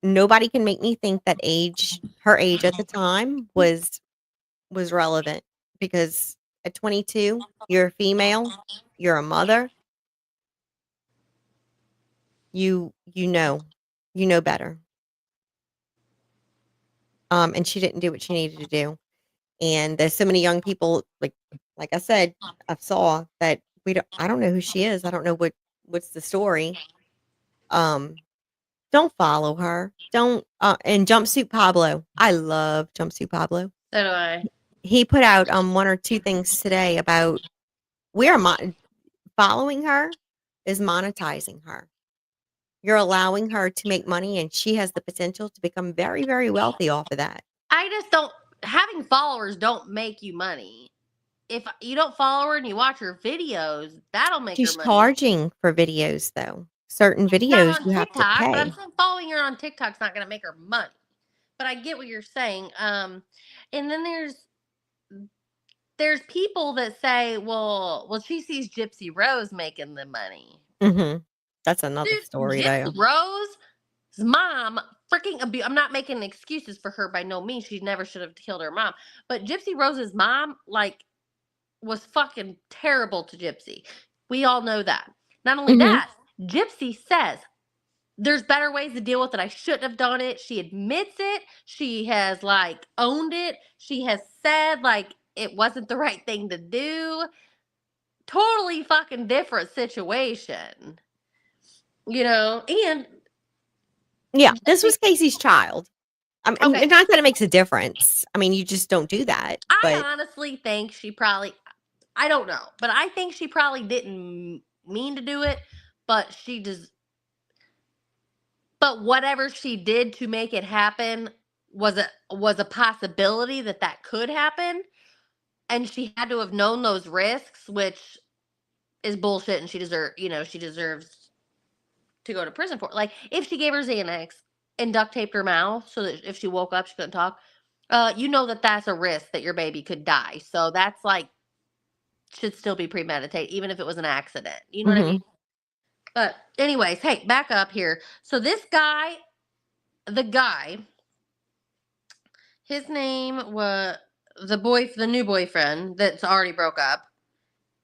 D: nobody can make me think that her age at the time was relevant, because at 22, you're a female, you're a mother, you know better. And she didn't do what she needed to do. And there's so many young people, like I said, I saw that I don't know who she is. I don't know what's the story. Don't follow her. Don't, and Jumpsuit Pablo. I love Jumpsuit Pablo.
E: So do I.
D: He put out one or two things today about following her is monetizing her. You're allowing her to make money, and she has the potential to become very, very wealthy off of that.
E: I just don't, having followers don't make you money. If you don't follow her and you watch her videos, that'll make her money.
D: She's charging for videos, though. Certain videos you have to pay.
E: But I'm saying following her on TikTok's not going to make her money. But I get what you're saying. And then there's people that say, well, she sees Gypsy Rose making the money.
D: Mm-hmm. That's another story, though.
E: Rose's mom freaking abuse. I'm not making excuses for her by no means. She never should have killed her mom. But Gypsy Rose's mom, was fucking terrible to Gypsy. We all know that. Not only that, Gypsy says, there's better ways to deal with it. I shouldn't have done it. She admits it. She has, owned it. She has said, it wasn't the right thing to do. Totally fucking different situation. And
D: yeah, this was Casey's child. I mean, not that it makes a difference. I mean, you just don't do that.
E: I honestly think she probably, I don't know, but I think she probably didn't mean to do it, but she just, but whatever she did to make it happen was a possibility that could happen, and she had to have known those risks, which is bullshit, and she deserves to go to prison for it. If she gave her Xanax and duct taped her mouth so that if she woke up she couldn't talk, that's a risk that your baby could die. So that's should still be premeditated, even if it was an accident. You know what I mean? But anyways, hey, back up here. So this guy, his name was the new boyfriend that's already broke up.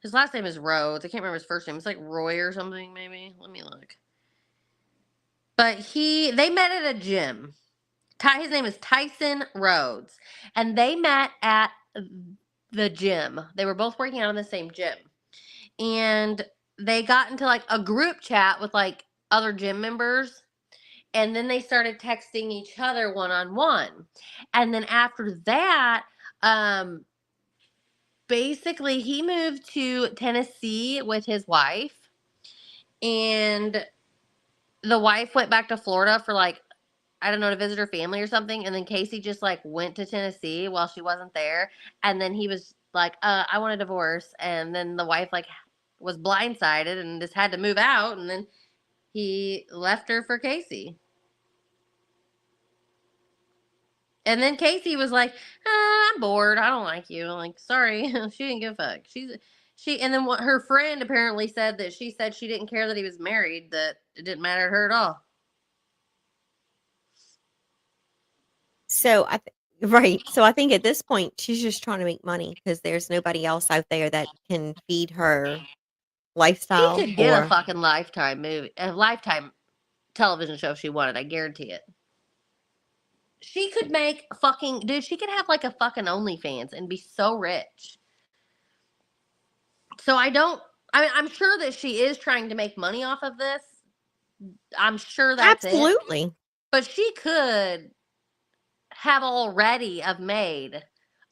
E: His last name is Rhodes. I can't remember his first name. It's Roy or something, maybe. Let me look. But they met at a gym. His name is Tyson Rhodes. And they met at the gym. They were both working out in the same gym. And they got into a group chat with other gym members. And then they started texting each other one-on-one. And then after that, basically he moved to Tennessee with his wife. And the wife went back to Florida for I don't know, to visit her family or something. And then Casey just went to Tennessee while she wasn't there. And then he was I want a divorce. And then the wife was blindsided and just had to move out. And then he left her for Casey. And then Casey was I'm bored. I don't like you. Sorry. She didn't give a fuck. And then her friend apparently said that she said she didn't care that he was married, that it didn't matter to her at all.
D: So right. So I think at this point she's just trying to make money because there's nobody else out there that can feed her lifestyle.
E: She could get a fucking Lifetime movie, a Lifetime television show if she wanted. I guarantee it. She could make she could have a fucking OnlyFans and be so rich. So I don't I mean, I'm sure that she is trying to make money off of this. I'm sure that's
D: Absolutely.
E: it. But she could have already have made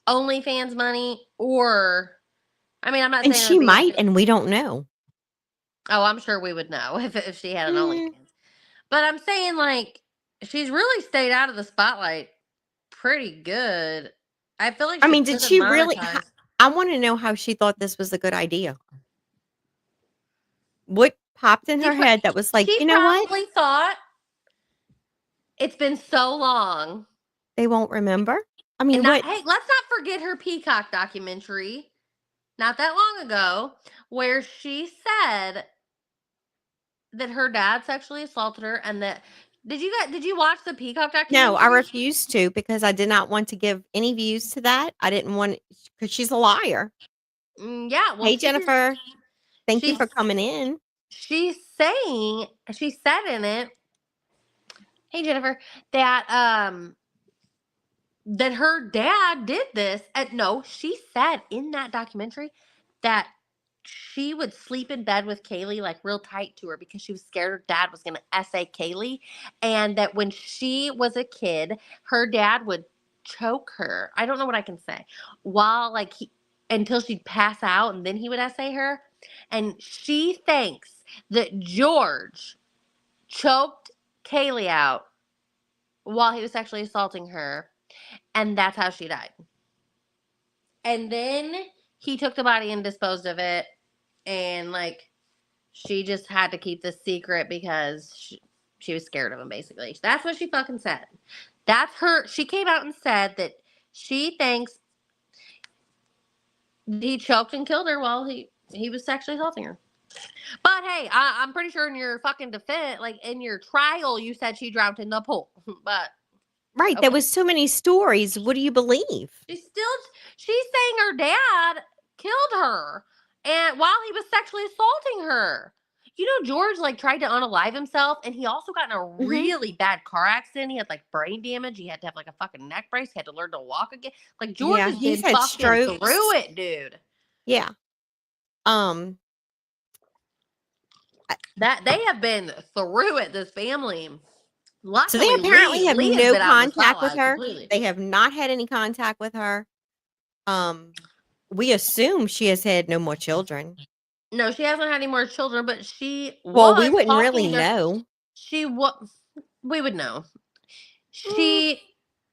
E: OnlyFans money, or I mean, I'm not
D: And
E: saying it
D: she
E: would be
D: might, and we don't know.
E: Oh, I'm sure we would know if she had an
D: Mm.
E: OnlyFans. But I'm saying, like, she's really stayed out of the spotlight pretty good. I feel like
D: I
E: she
D: mean,
E: could
D: did
E: have
D: she really?
E: monetized.
D: I want to know how she thought this was a good idea. What popped in her head that was like,
E: She
D: you know what?
E: probably thought it's been so long.
D: They won't remember. I mean,
E: And
D: what?
E: hey, let's not forget her Peacock documentary not that long ago, where she said that her dad sexually assaulted her, and that did you watch the Peacock documentary?
D: No, I refused to because I did not want to give any views to that. I didn't want because she's a liar.
E: Yeah. Well,
D: Hey, Jennifer. Thank you for coming in.
E: She said in it, hey Jennifer, that that her dad did this. No, she said in that documentary that she would sleep in bed with Caylee like real tight to her because she was scared her dad was going to essay Caylee, and that when she was a kid, her dad would choke her. I don't know what I can say. While like until she'd pass out, and then he would essay her. And she thinks that George choked Caylee out while he was sexually assaulting her, and that's how she died. And then he took the body and disposed of it, and like she just had to keep this secret because she was scared of him, basically. That's what she fucking said. That's her. She came out and said that she thinks he choked and killed her while he was sexually assaulting her. But hey, I'm pretty sure in your fucking defense, like in your trial, you said she drowned in the pool. But
D: right, there was so many stories. What do you believe?
E: she's saying her dad killed her, and while he was sexually assaulting her. You know, George like tried to unalive himself, and he also got in a really bad car accident. He had like brain damage. He had to have like a fucking neck brace. He had to learn to walk again. Like George has been
D: he's had
E: fucking
D: strokes.
E: through it, dude.
D: Yeah.
E: That they have been through it. This family.
D: So they apparently have no contact with her.
E: Completely.
D: They have not had any contact with her. We assume she has had no more children.
E: No, she hasn't had any more children, but
D: well, we wouldn't really know.
E: We would know.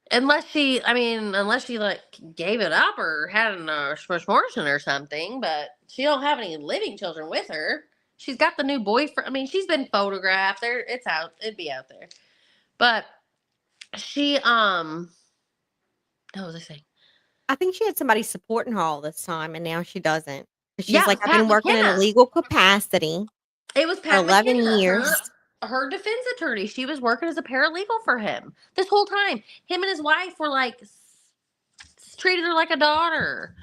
E: Unless she like gave it up or had an abortion or something, but she don't have any living children with her. She's got the new boyfriend. I mean, she's been photographed. It's out. It'd be out there. But she what was I saying?
D: I think she had somebody supporting her all this time, and now she doesn't. She's
E: Yeah,
D: like, I've been working in a legal capacity.
E: It was
D: for 11 years.
E: Her defense attorney. She was working as a paralegal for him this whole time. Him and his wife were like treated her like a daughter.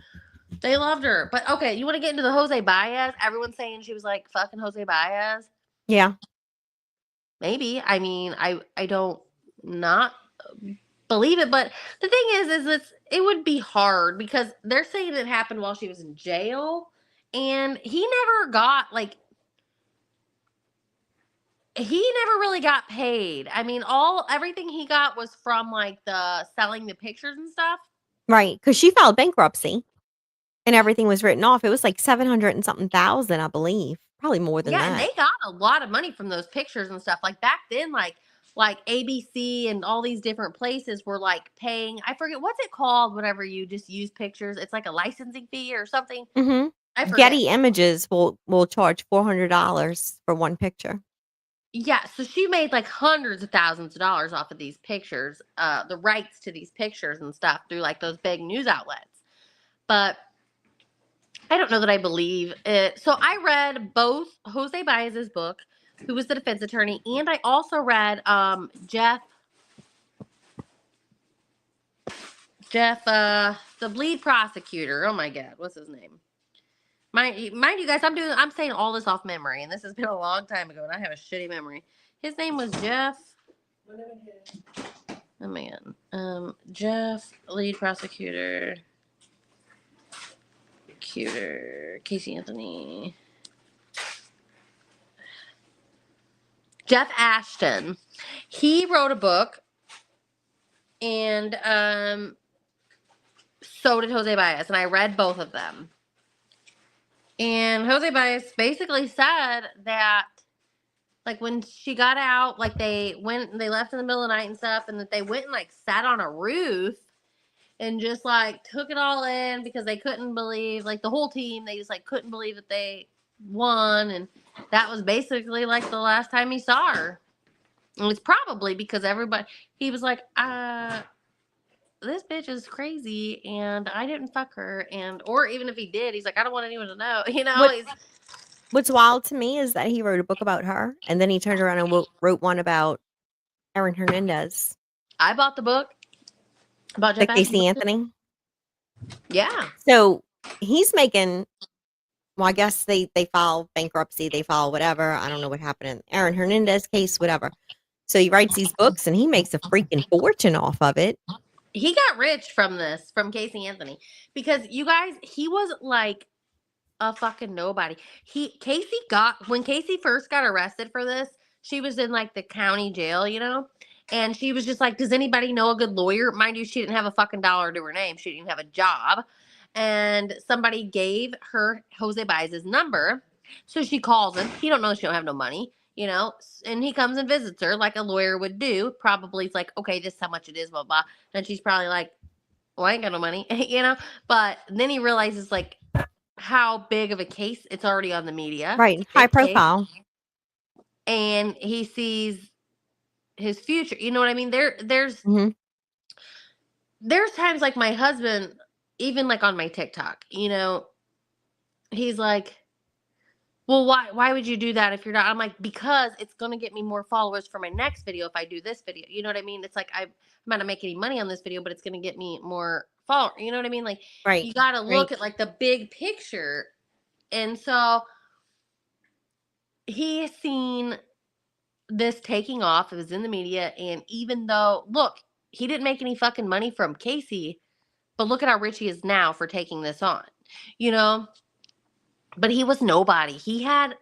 E: They loved her. But okay, you want to get into the Jose Baez? Everyone's saying she was like fucking Jose Baez.
D: Yeah.
E: Maybe. I mean, I don't not believe it, but the thing is it would be hard because they're saying it happened while she was in jail, and he never really got paid. I mean, everything he got was from like the selling the pictures and stuff.
D: Right, because she filed bankruptcy, and everything was written off. It was like 700 and something thousand, I believe. Probably more than that.
E: Yeah, and they got a lot of money from those pictures and stuff. Like back then, like ABC and all these different places were like paying. I forget what's it called. Whenever you just use pictures, it's like a licensing fee or something.
D: Mm-hmm.
E: I forget.
D: Getty Images will charge $400 for one picture.
E: Yeah, so she made like hundreds of thousands of dollars off of these pictures, the rights to these pictures and stuff through like those big news outlets. But I don't know that I believe it. So I read both Jose Baez's book, who was the defense attorney, and I also read Jeff, the lead prosecutor. Oh my God, what's his name? Mind you guys, I'm saying all this off memory, and this has been a long time ago, and I have a shitty memory. His name was Jeff. Oh my God. Jeff, lead prosecutor. Caylee Anthony. Jeff Ashton. He wrote a book, and so did Jose Baez, and I read both of them. And Jose Baez basically said that, like, when she got out, like, they left in the middle of the night and stuff, and that they went and, like, sat on a roof and just, like, took it all in because they couldn't believe, like, the whole team, they just, like, couldn't believe that they won, and that was basically, like, the last time he saw her. And it's probably because he was like, this bitch is crazy, and I didn't fuck her, or even if he did, he's like, I don't want anyone to know, you know.
D: What's wild to me is that he wrote a book about her, and then he turned around and wrote one about Aaron Hernandez.
E: I bought the book about
D: Jeff Caylee Anthony.
E: Yeah.
D: So he's making. Well, I guess they file bankruptcy, they file whatever. I don't know what happened in Aaron Hernandez case, whatever. So he writes these books, and he makes a freaking fortune off of it.
E: He got rich from Caylee Anthony, because you guys, he was like a fucking nobody. When Caylee first got arrested for this, she was in like the county jail, you know, and she was just like, does anybody know a good lawyer? Mind you, she didn't have a fucking dollar to her name. She didn't have a job, and somebody gave her Jose Baez's number, so she calls him. He don't know she don't have no money, you know, and he comes and visits her like a lawyer would do. Probably it's like, okay, this is how much it is, blah blah, and she's probably like, well, I ain't got no money, you know. But then he realizes like how big of a case it's already on the media,
D: right? High profile,
E: and he sees his future. You know what I mean? There's times like my husband, even like on my TikTok, you know, he's like, well, why would you do that if you're not? I'm like, because it's going to get me more followers for my next video if I do this video. You know what I mean? It's like, I'm not going to make any money on this video, but it's going to get me more followers. You know what I mean? Like,
D: right.
E: You got to look at like the big picture. And so he has seen this taking off. It was in the media. And even though, look, he didn't make any fucking money from Caylee, but look at how rich he is now for taking this on, you know? But he was nobody. He had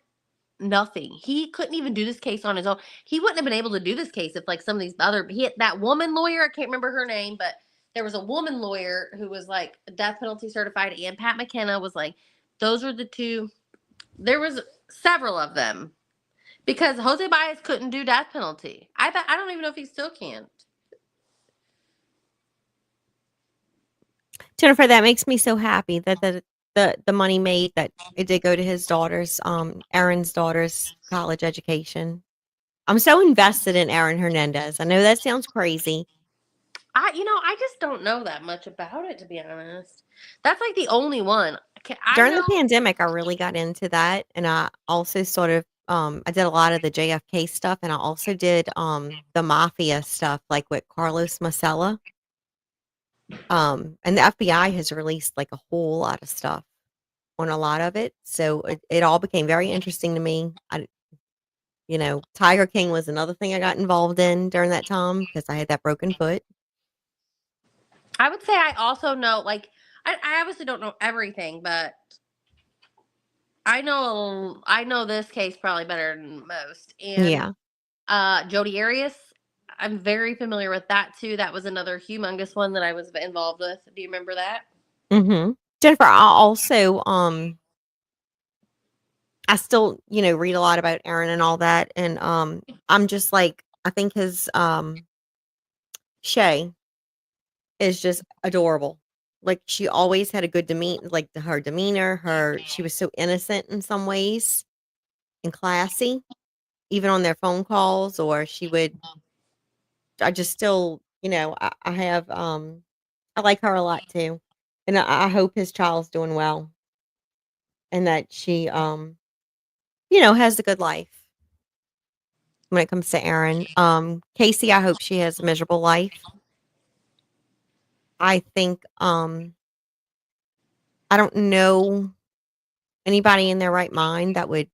E: nothing. He couldn't even do this case on his own. He wouldn't have been able to do this case if like some of these other, that woman lawyer, I can't remember her name, but there was a woman lawyer who was like death penalty certified, and Pat McKenna was like, those were the two. There was several of them because Jose Baez couldn't do death penalty. I don't even know if he still can.
D: Jennifer, that makes me so happy that the money made, that it did go to his daughter's, Aaron's daughter's college education. I'm so invested in Aaron Hernandez. I know that sounds crazy.
E: I just don't know that much about it, to be honest. That's like the only one.
D: During the pandemic, I really got into that, and I also sort of I did a lot of the JFK stuff, and I also did the mafia stuff, like with Carlos Masella. And the FBI has released like a whole lot of stuff on a lot of it, so it all became very interesting to me. Tiger King was another thing I got involved in during that time because I had that broken foot.
E: I would say I also know, like, I obviously don't know everything, but I know this case probably better than most. And
D: yeah,
E: Jodi Arias, I'm very familiar with that too. That was another humongous one that I was involved with. Do you remember that?
D: Mm-hmm. Jennifer, I also I still read a lot about Aaron and all that, and I'm just like, I think his Shay is just adorable. Like, she always had a good demeanor, like her demeanor, she was so innocent in some ways and classy, even on their phone calls, or I just still, I have, I like her a lot too. And I hope his child's doing well and that she, has a good life when it comes to Aaron. Caylee, I hope she has a miserable life. I think, I don't know anybody in their right mind that would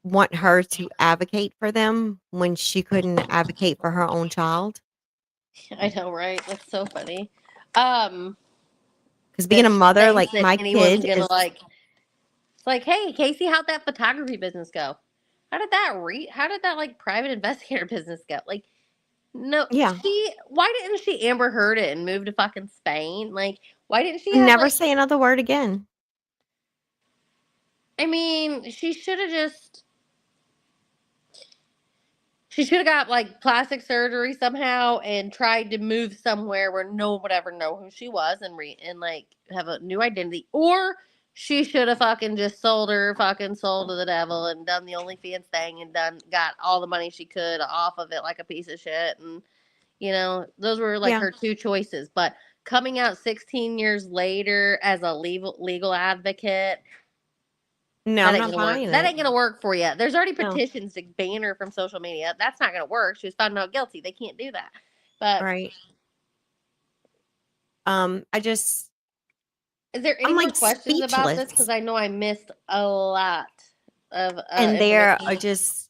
D: want her to advocate for them when she couldn't advocate for her own child.
E: I know, right? That's so funny.
D: Because being a mother, like my kid
E: is like, hey, Caylee, how'd that photography business go? How did that like private investigator business go? Like, no,
D: Yeah.
E: why didn't she Amber Heard it and move to fucking Spain? Like, why didn't she have
D: Never
E: like,
D: say another word again.
E: I mean, she should have got like plastic surgery somehow and tried to move somewhere where no one would ever know who she was and like have a new identity. Or she should have fucking just sold her fucking soul to the devil and done the OnlyFans thing and got all the money she could off of it like a piece of shit. And those were like
D: Yeah.
E: her two choices. But coming out 16 years later as a legal advocate,
D: No, I'm not buying
E: that
D: it.
E: ain't gonna work for you. There's already
D: No.
E: petitions to ban her from social media. That's not gonna work. She was found not guilty. They can't do that. But
D: Right.
E: is there any
D: I'm
E: more
D: like
E: questions about this?
D: speechless.
E: Because I know I missed a lot of
D: And there are
E: information.
D: just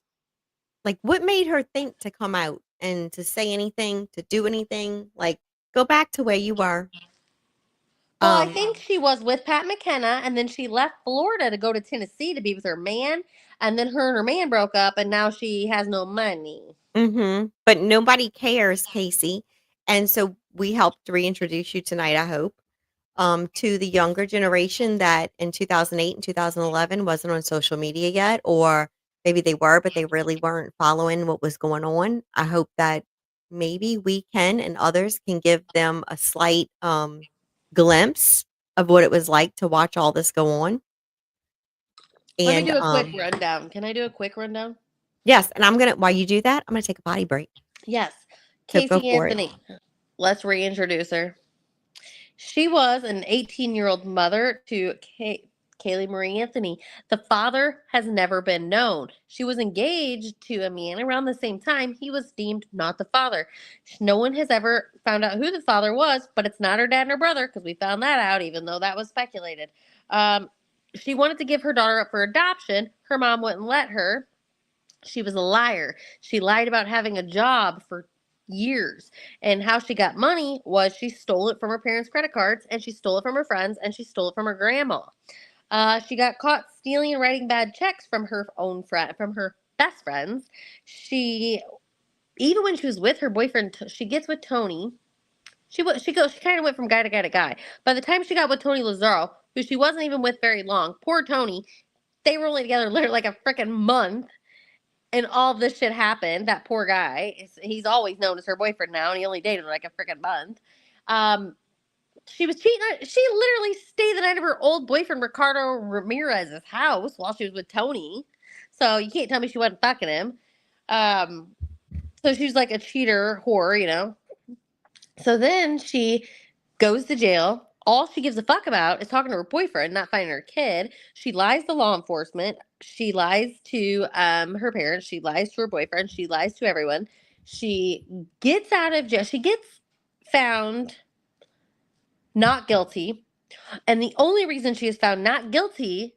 D: like, what made her think to come out and to say anything, to do anything? Like, go back to where you were.
E: Well, I think she was with Pat McKenna, and then she left Florida to go to Tennessee to be with her man, and then her and her man broke up, and now she has no money.
D: But nobody cares, Casey. And so we helped reintroduce you tonight, I hope, to the younger generation that in 2008 and 2011 wasn't on social media yet, or maybe they were, but they really weren't following what was going on. I hope that maybe we can and others can give them a slight glimpse of what it was like to watch all this go on.
E: Let
D: And
E: me do a quick rundown. Can I do a quick rundown?
D: yes, and while you do that, I'm gonna take a potty break.
E: Yes.
D: So go
E: Caylee
D: for it.
E: Anthony. Let's reintroduce her. She was an 18-year-old mother to Caylee Marie Anthony. The father has never been known. She was engaged to a man around the same time. He was deemed not the father. No one has ever found out who the father was, but it's not her dad and her brother, because we found that out, even though that was speculated. She wanted to give her daughter up for adoption. Her mom wouldn't let her. She was a liar. She lied about having a job for years. And how she got money was she stole it from her parents' credit cards, and she stole it from her friends, and she stole it from her grandma. She got caught stealing and writing bad checks from her from her best friends. Even when she was with her boyfriend, she gets with Tony. She kind of went from guy to guy to guy. By the time she got with Tony Lazzaro, who she wasn't even with very long, poor Tony, they were only together literally like a freaking month. And all this shit happened. That poor guy, he's always known as her boyfriend now, and he only dated her like a freaking month. She was cheating. She literally stayed the night of her old boyfriend, Ricardo Ramirez's house while she was with Tony. So you can't tell me she wasn't fucking him. So she's like a cheater whore, So then she goes to jail. All she gives a fuck about is talking to her boyfriend, not finding her kid. She lies to law enforcement. She lies to her parents. She lies to her boyfriend. She lies to everyone. She gets out of jail. She gets found not guilty. And the only reason she is found not guilty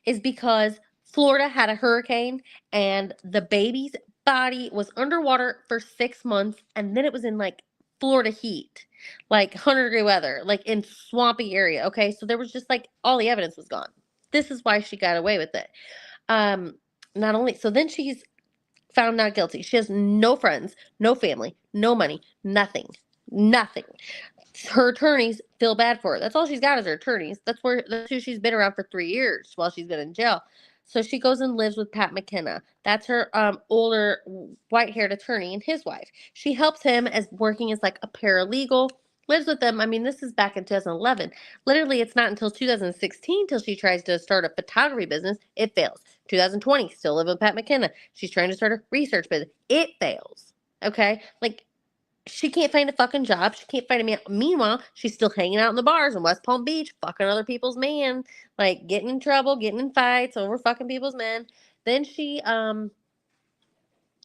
E: is because Florida had a hurricane and the baby's body was underwater for 6 months, and then it was in like Florida heat, like 100-degree weather, like in swampy area. Okay, so there was just like all the evidence was gone. This is why she got away with it. Not only so, then she's found not guilty. She has no friends, no family, no money, nothing. Her attorneys feel bad for her. That's all she's got is her attorneys. That's who she's been around for 3 years while she's been in jail. So she goes and lives with Pat McKenna. That's her older white-haired attorney and his wife. She helps him as working as like a paralegal, lives with them. I mean, this is back in 2011. Literally, it's not until 2016 till she tries to start a photography business. It fails. 2020, still living with Pat McKenna. She's trying to start a research business. It fails. Okay? Like, she can't find a fucking job. She can't find a man. Meanwhile, she's still hanging out in the bars in West Palm Beach, fucking other people's men, like getting in trouble, getting in fights over fucking people's men. Then she,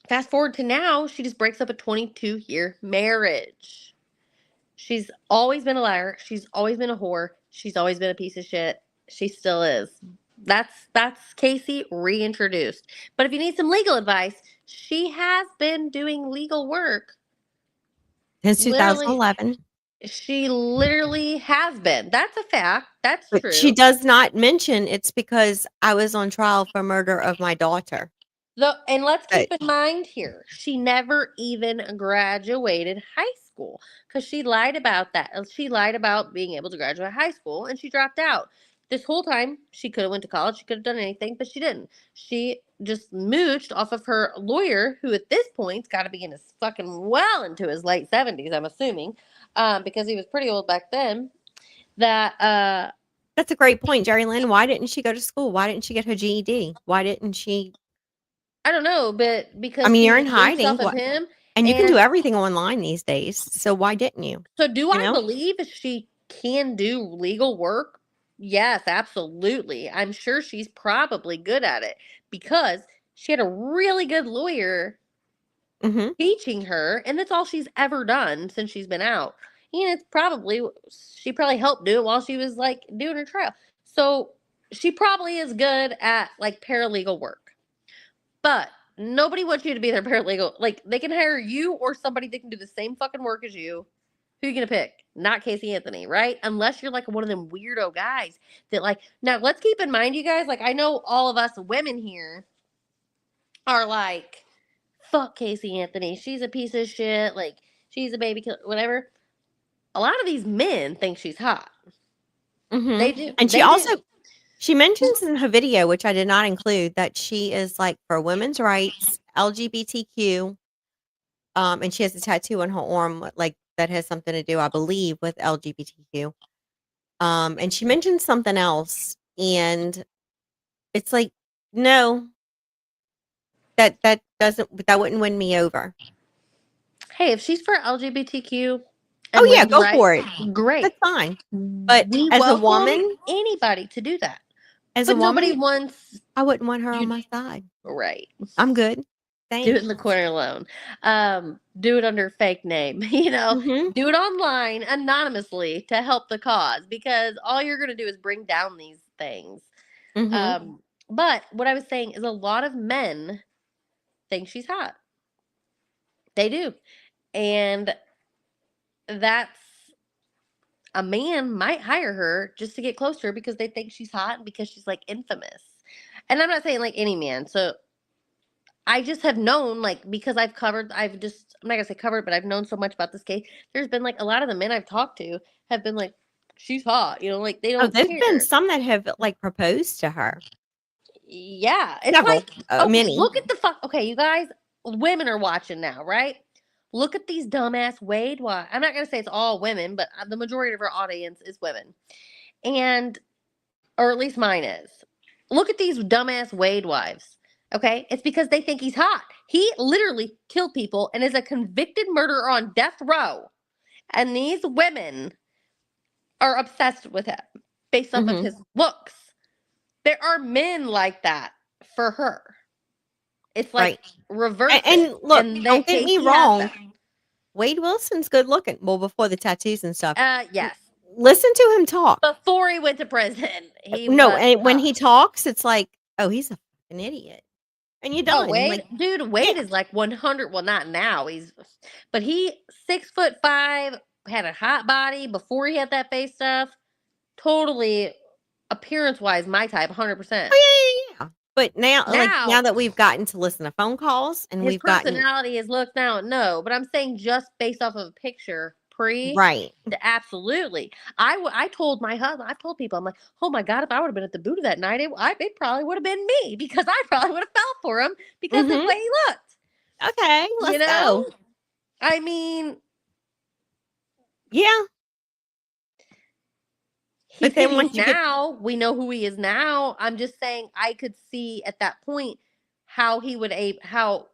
E: fast forward to now, she just breaks up a 22-year marriage. She's always been a liar. She's always been a whore. She's always been a piece of shit. She still is. That's Caylee reintroduced. But if you need some legal advice, she has been doing legal work
D: Since 2011.
E: She literally has been. That's a fact. That's
D: But
E: true.
D: she does not mention it's because I was on trial for murder of my daughter.
E: And let's
D: But
E: keep in mind here, she never even graduated high school because she lied about that. She lied about being able to graduate high school, and she dropped out. This whole time, she could have went to college. She could have done anything, but she didn't. She just mooched off of her lawyer, who at this point's got to be in his fucking well into his late 70s, I'm assuming, because he was pretty old back then. That
D: that's a great point, Jerry Lynn. Why didn't she go to school? Why didn't she get her GED? Why didn't she?
E: I don't know, but because
D: I mean,
E: she
D: you're in
E: mooched
D: hiding.
E: off of him,
D: And you can do everything online these days. So why didn't you?
E: So do I believe she can do legal work? Yes, absolutely. I'm sure she's probably good at it because she had a really good lawyer teaching her, and that's all she's ever done since she's been out. And she probably helped do it while she was like doing her trial. So she probably is good at like paralegal work. But nobody wants you to be their paralegal. Like, they can hire you or somebody that can do the same fucking work as you. Who are you going to pick? Not Caylee Anthony, right? Unless you're like one of them weirdo guys that like, now let's keep in mind, you guys, like I know all of us women here are like, fuck Caylee Anthony. She's a piece of shit. Like, she's a baby killer, whatever. A lot of these men think she's hot. They do.
D: And she mentions in her video, which I did not include, that she is like for women's rights, LGBTQ, and she has a tattoo on her arm like that has something to do, I believe, with LGBTQ. And she mentioned something else, and it's like, no, that wouldn't win me over.
E: Hey, if she's for LGBTQ,
D: oh yeah, go for it.
E: Great,
D: that's fine. But
E: we
D: as a woman,
E: anybody to do that.
D: As
E: but
D: a woman,
E: nobody wants.
D: I wouldn't want her on my side.
E: Right.
D: I'm good. Thanks.
E: Do it in the corner alone. Do it under fake name. You know, do it online anonymously to help the cause, because all you're going to do is bring down these things. But what I was saying is a lot of men think she's hot. They do. And that's a man might hire her just to get close to her because they think she's hot and because she's like infamous. And I'm not saying like any man. So I just have known, like, because I'm not gonna say covered, but I've known so much about this case. There's been like a lot of the men I've talked to have been like, she's hot, you know, like they don't.
D: There's been some that have like proposed to her.
E: Yeah, it's
D: several,
E: like
D: many.
E: Look at the fuck. Okay, you guys, women are watching now, right? Look at these dumbass Wade wives. I'm not gonna say it's all women, but the majority of our audience is women, or at least mine is. Look at these dumbass Wade wives. Okay, it's because they think he's hot. He literally killed people and is a convicted murderer on death row, and these women are obsessed with him based off of his looks. There are men like that for her. It's like reverse.
D: And look, don't get me wrong. Wade Wilson's good looking. Well, before the tattoos and stuff.
E: Yes.
D: Listen to him talk.
E: Before he went to prison.
D: And when he talks, it's like, oh, he's a fucking idiot. And you're done.
E: Oh, Wade is like 100. Well, not now. But he 6'5", had a hot body before he had that face stuff. Totally, appearance-wise, my type, 100%.
D: Oh, yeah. But now that we've gotten to listen to phone calls and
E: his personality is looks now, no. But I'm saying just based off of a picture,
D: right?
E: Absolutely. I told my husband, I told people, I'm like, oh my God, if I would have been at the Buddha that night, it probably would have been me, because I probably would have fell for him because of the way he looked.
D: Okay, let's go.
E: I mean,
D: yeah.
E: But then we know who he is now. I'm just saying I could see at that point how he would how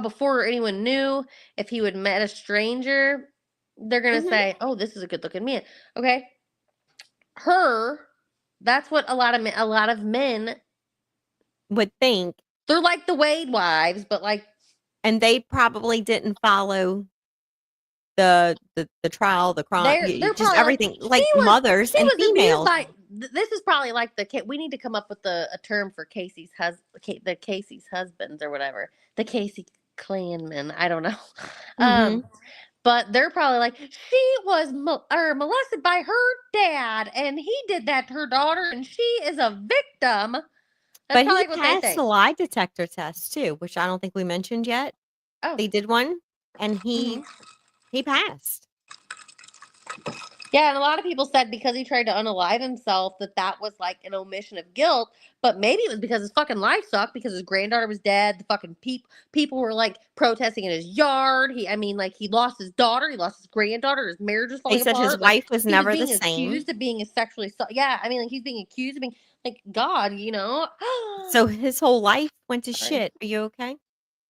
E: before anyone knew, if he would met a stranger, they're gonna say, oh, this is a good looking man. Okay. That's what a lot of men
D: would think.
E: They're like the Wade wives, but like,
D: and they probably didn't follow the trial, the crime, just everything, like mothers and females.
E: This is probably like we need to come up with a term for Casey's Casey's husbands or whatever, the Casey clanmen. I don't know. But they're probably like, she was molested by her dad, and he did that to her daughter, and she is a victim
D: But
E: probably
D: he
E: what they
D: passed
E: think.
D: the lie detector test too, which I don't think we mentioned yet.
E: Oh.
D: They did one, and he passed.
E: Yeah, and a lot of people said because he tried to unalive himself that was like an omission of guilt, but maybe it was because his fucking life sucked because his granddaughter was dead. The fucking people were like protesting in his yard. He lost his daughter, he lost his granddaughter, his marriage was falling
D: He said
E: apart.
D: his wife was
E: he
D: never
E: was
D: the
E: being
D: same.
E: accused of being a sexually he's being accused of being like God, you know.
D: So his whole life went to shit. Are you okay?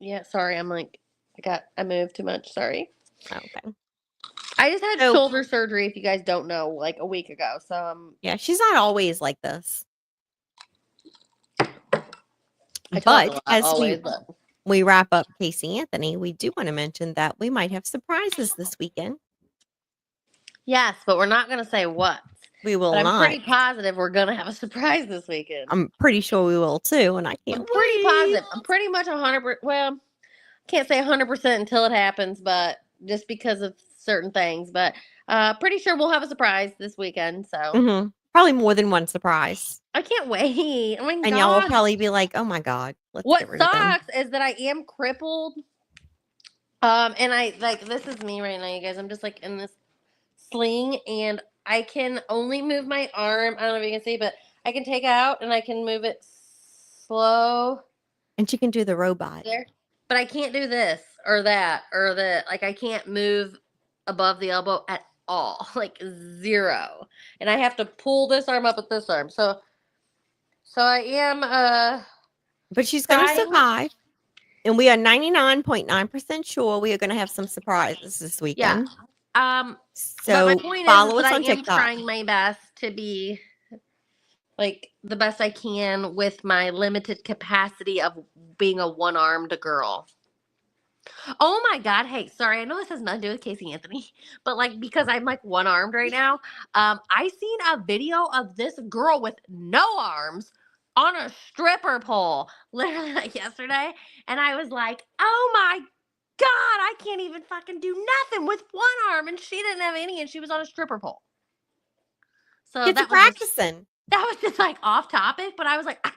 E: Yeah, sorry, I moved too much. Sorry.
D: Okay.
E: I just had shoulder surgery, if you guys don't know, like a week ago. So
D: yeah, she's not always like this.
E: But
D: as we wrap up Casey Anthony, we do want to mention that we might have surprises this weekend.
E: Yes, but we're not going to say what.
D: We will
E: but
D: not.
E: I'm pretty positive we're going to have a surprise this weekend.
D: I'm pretty sure we will too, and I can't
E: pretty positive. I'm pretty much 100%. Well, can't say 100% until it happens, but just because of certain things. But pretty sure we'll have a surprise this weekend. So
D: probably more than one surprise.
E: I can't wait. Oh my God.
D: And y'all will probably be like, "Oh my God, let's
E: what
D: get rid of them."
E: sucks is that I am crippled. And I this is me right now, you guys. I'm just like in this sling, and I can only move my arm. I don't know if you can see, but I can take it out and I can move it slow.
D: And she can do the robot.
E: There. But I can't do this or that or the like. I can't move above the elbow at all, like zero. And I have to pull this arm up with this arm. So I am.
D: But she's gonna survive, and we are 99.9% sure we are gonna have some surprises this weekend.
E: Yeah.
D: So
E: but my point
D: follow
E: is
D: us
E: that
D: on
E: I am
D: TikTok.
E: trying my best to be like the best I can with my limited capacity of being a one-armed girl. Oh my God. Hey, sorry. I know this has nothing to do with Casey Anthony, but like, because I'm like one-armed right now, I seen a video of this girl with no arms on a stripper pole, literally like yesterday. And I was like, oh my God, I can't even fucking do nothing with one arm. And she didn't have any, and she was on a stripper pole. So
D: Get to practicing.
E: That was just like off topic, but I was like, I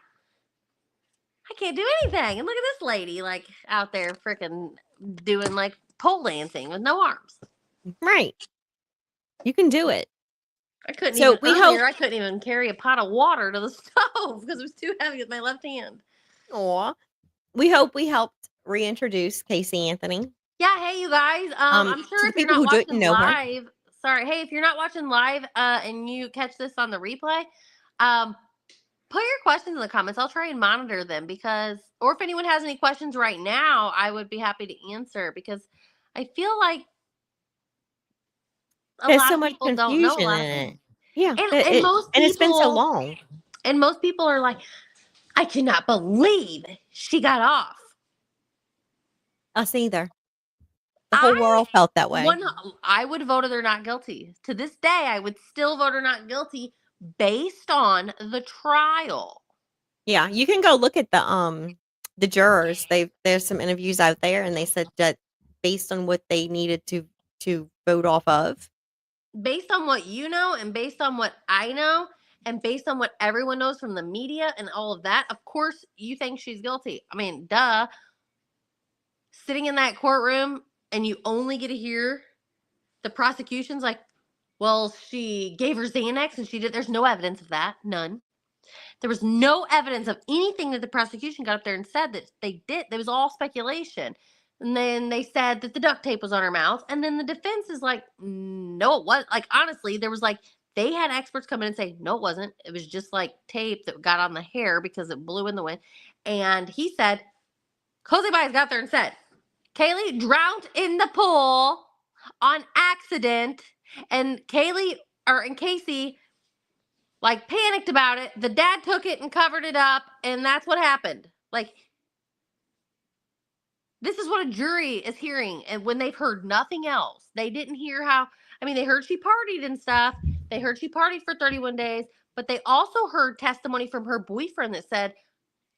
E: can't do anything. And look at this lady, like out there freaking doing like pole dancing with no arms.
D: Right. You can do it.
E: I couldn't
D: So
E: I couldn't even carry a pot of water to the stove because it was too heavy with my left hand.
D: Aw. We hope we helped reintroduce Casey Anthony.
E: Yeah, hey you guys. I'm sure if you're not watching live. Sorry, hey, if you're not watching live and you catch this on the replay, put your questions in the comments. I'll try and monitor them or if anyone has any questions right now, I would be happy to answer because I feel like
D: there's so much confusion in it. Yeah, and it's been so long.
E: And most people are like, I cannot believe she got off.
D: Us either. The whole world felt that way.
E: I would vote her not guilty. To this day, I would still vote her not guilty based on the trial.
D: Yeah, you can go look at the jurors. There's some interviews out there, and they said that based on what they needed to vote off of,
E: based on what you know, and based on what I know, and based on what everyone knows from the media and all of that, of course, you think she's guilty. I mean, duh. Sitting in that courtroom, and you only get to hear the prosecution's like, well, she gave her Xanax and she did. There's no evidence of that. None. There was no evidence of anything that the prosecution got up there and said that they did. There was all speculation. And then they said that the duct tape was on her mouth. And then the defense is like, no, it wasn't. Like, honestly, there was like, they had experts come in and say, no, it wasn't. It was just like tape that got on the hair because it blew in the wind. And he said, Jose Baez got there and said, Caylee drowned in the pool on accident, and Casey like panicked about it. The dad took it and covered it up, and that's what happened. Like, this is what a jury is hearing, and when they've heard nothing else, they didn't hear they heard she partied and stuff. They heard she partied for 31 days, but they also heard testimony from her boyfriend that said,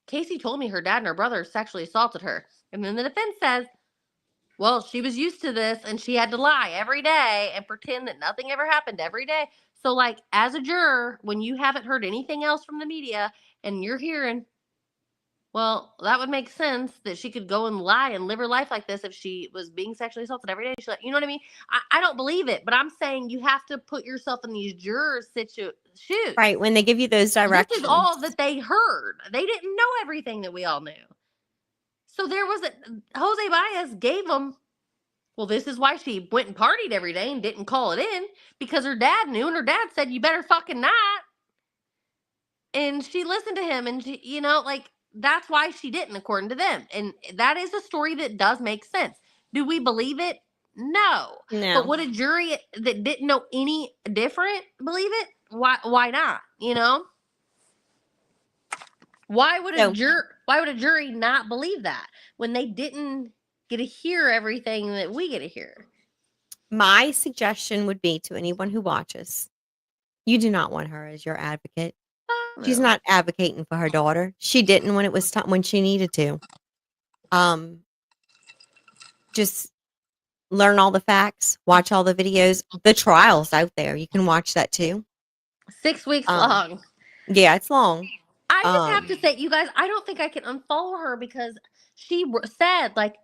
E: Casey told me her dad and her brother sexually assaulted her. And then the defense says, well, she was used to this and she had to lie every day and pretend that nothing ever happened every day. So, like, as a juror, when you haven't heard anything else from the media and you're hearing Well, that would make sense that she could go and lie and live her life like this if she was being sexually assaulted every day. You know what I mean? I don't believe it, but I'm saying you have to put yourself in these jurors' shoes.
D: Right, when they give you those directions.
E: This is all that they heard. They didn't know everything that we all knew. So there was Jose Baez gave them, well, this is why she went and partied every day and didn't call it in, because her dad knew, and her dad said, you better fucking not. And she listened to him, and she, you know, like, that's why she didn't, according to them. And that is a story that does make sense. Do we believe it? No. But would a jury that didn't know any different believe it? Why not? You know? Why would a jury not believe that when they didn't get to hear everything that we get to hear?
D: My suggestion would be to anyone who watches, you do not want her as your advocate. She's not advocating for her daughter. She didn't when it was time when she needed to. Just learn all the facts, watch all the videos. The trial's out there. You can watch that too.
E: 6 weeks long.
D: Yeah, it's long.
E: I just have to say, you guys, I don't think I can unfollow her because she said, like,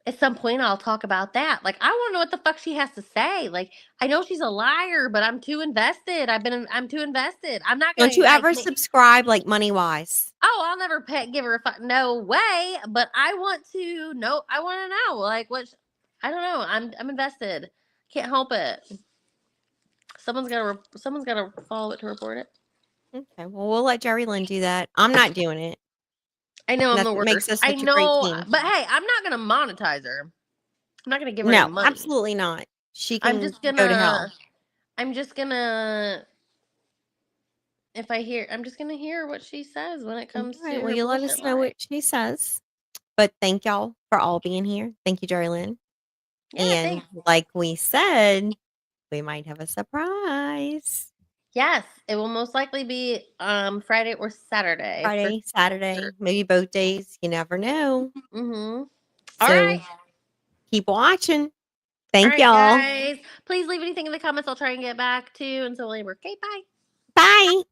E: at some point I'll talk about that. Like, I want to know what the fuck she has to say. Like, I know she's a liar, but I'm too invested. I'm too invested. I'm not going to.
D: Don't you ever subscribe, like, money wise?
E: Oh, I'll never give her a fuck. No way. But I want to know. I want to know. Like, I don't know. I'm invested. Can't help it. Someone's gotta follow it to report it.
D: Okay, well, we'll let Jerry Lynn do that. I'm not doing it.
E: I know I'm the worst.
D: Makes us such
E: I know,
D: a great team.
E: but hey, I'm not gonna monetize her. I'm not gonna give her any money.
D: Absolutely not. She can
E: go to hell. I'm just gonna hear what she says when it comes to.
D: Well, you let us know what she says. But thank y'all for all being here. Thank you, Jerry Lynn.
E: Yeah,
D: and
E: thanks.
D: like we said, we might have a surprise.
E: Yes, it will most likely be Friday or Saturday.
D: Saturday, maybe both days. You never know.
E: Mm-hmm.
D: So
E: All right.
D: Keep watching. Thank y'all.
E: Guys, please leave anything in the comments. I'll try and get back to. Until later. Okay, bye.
D: Bye.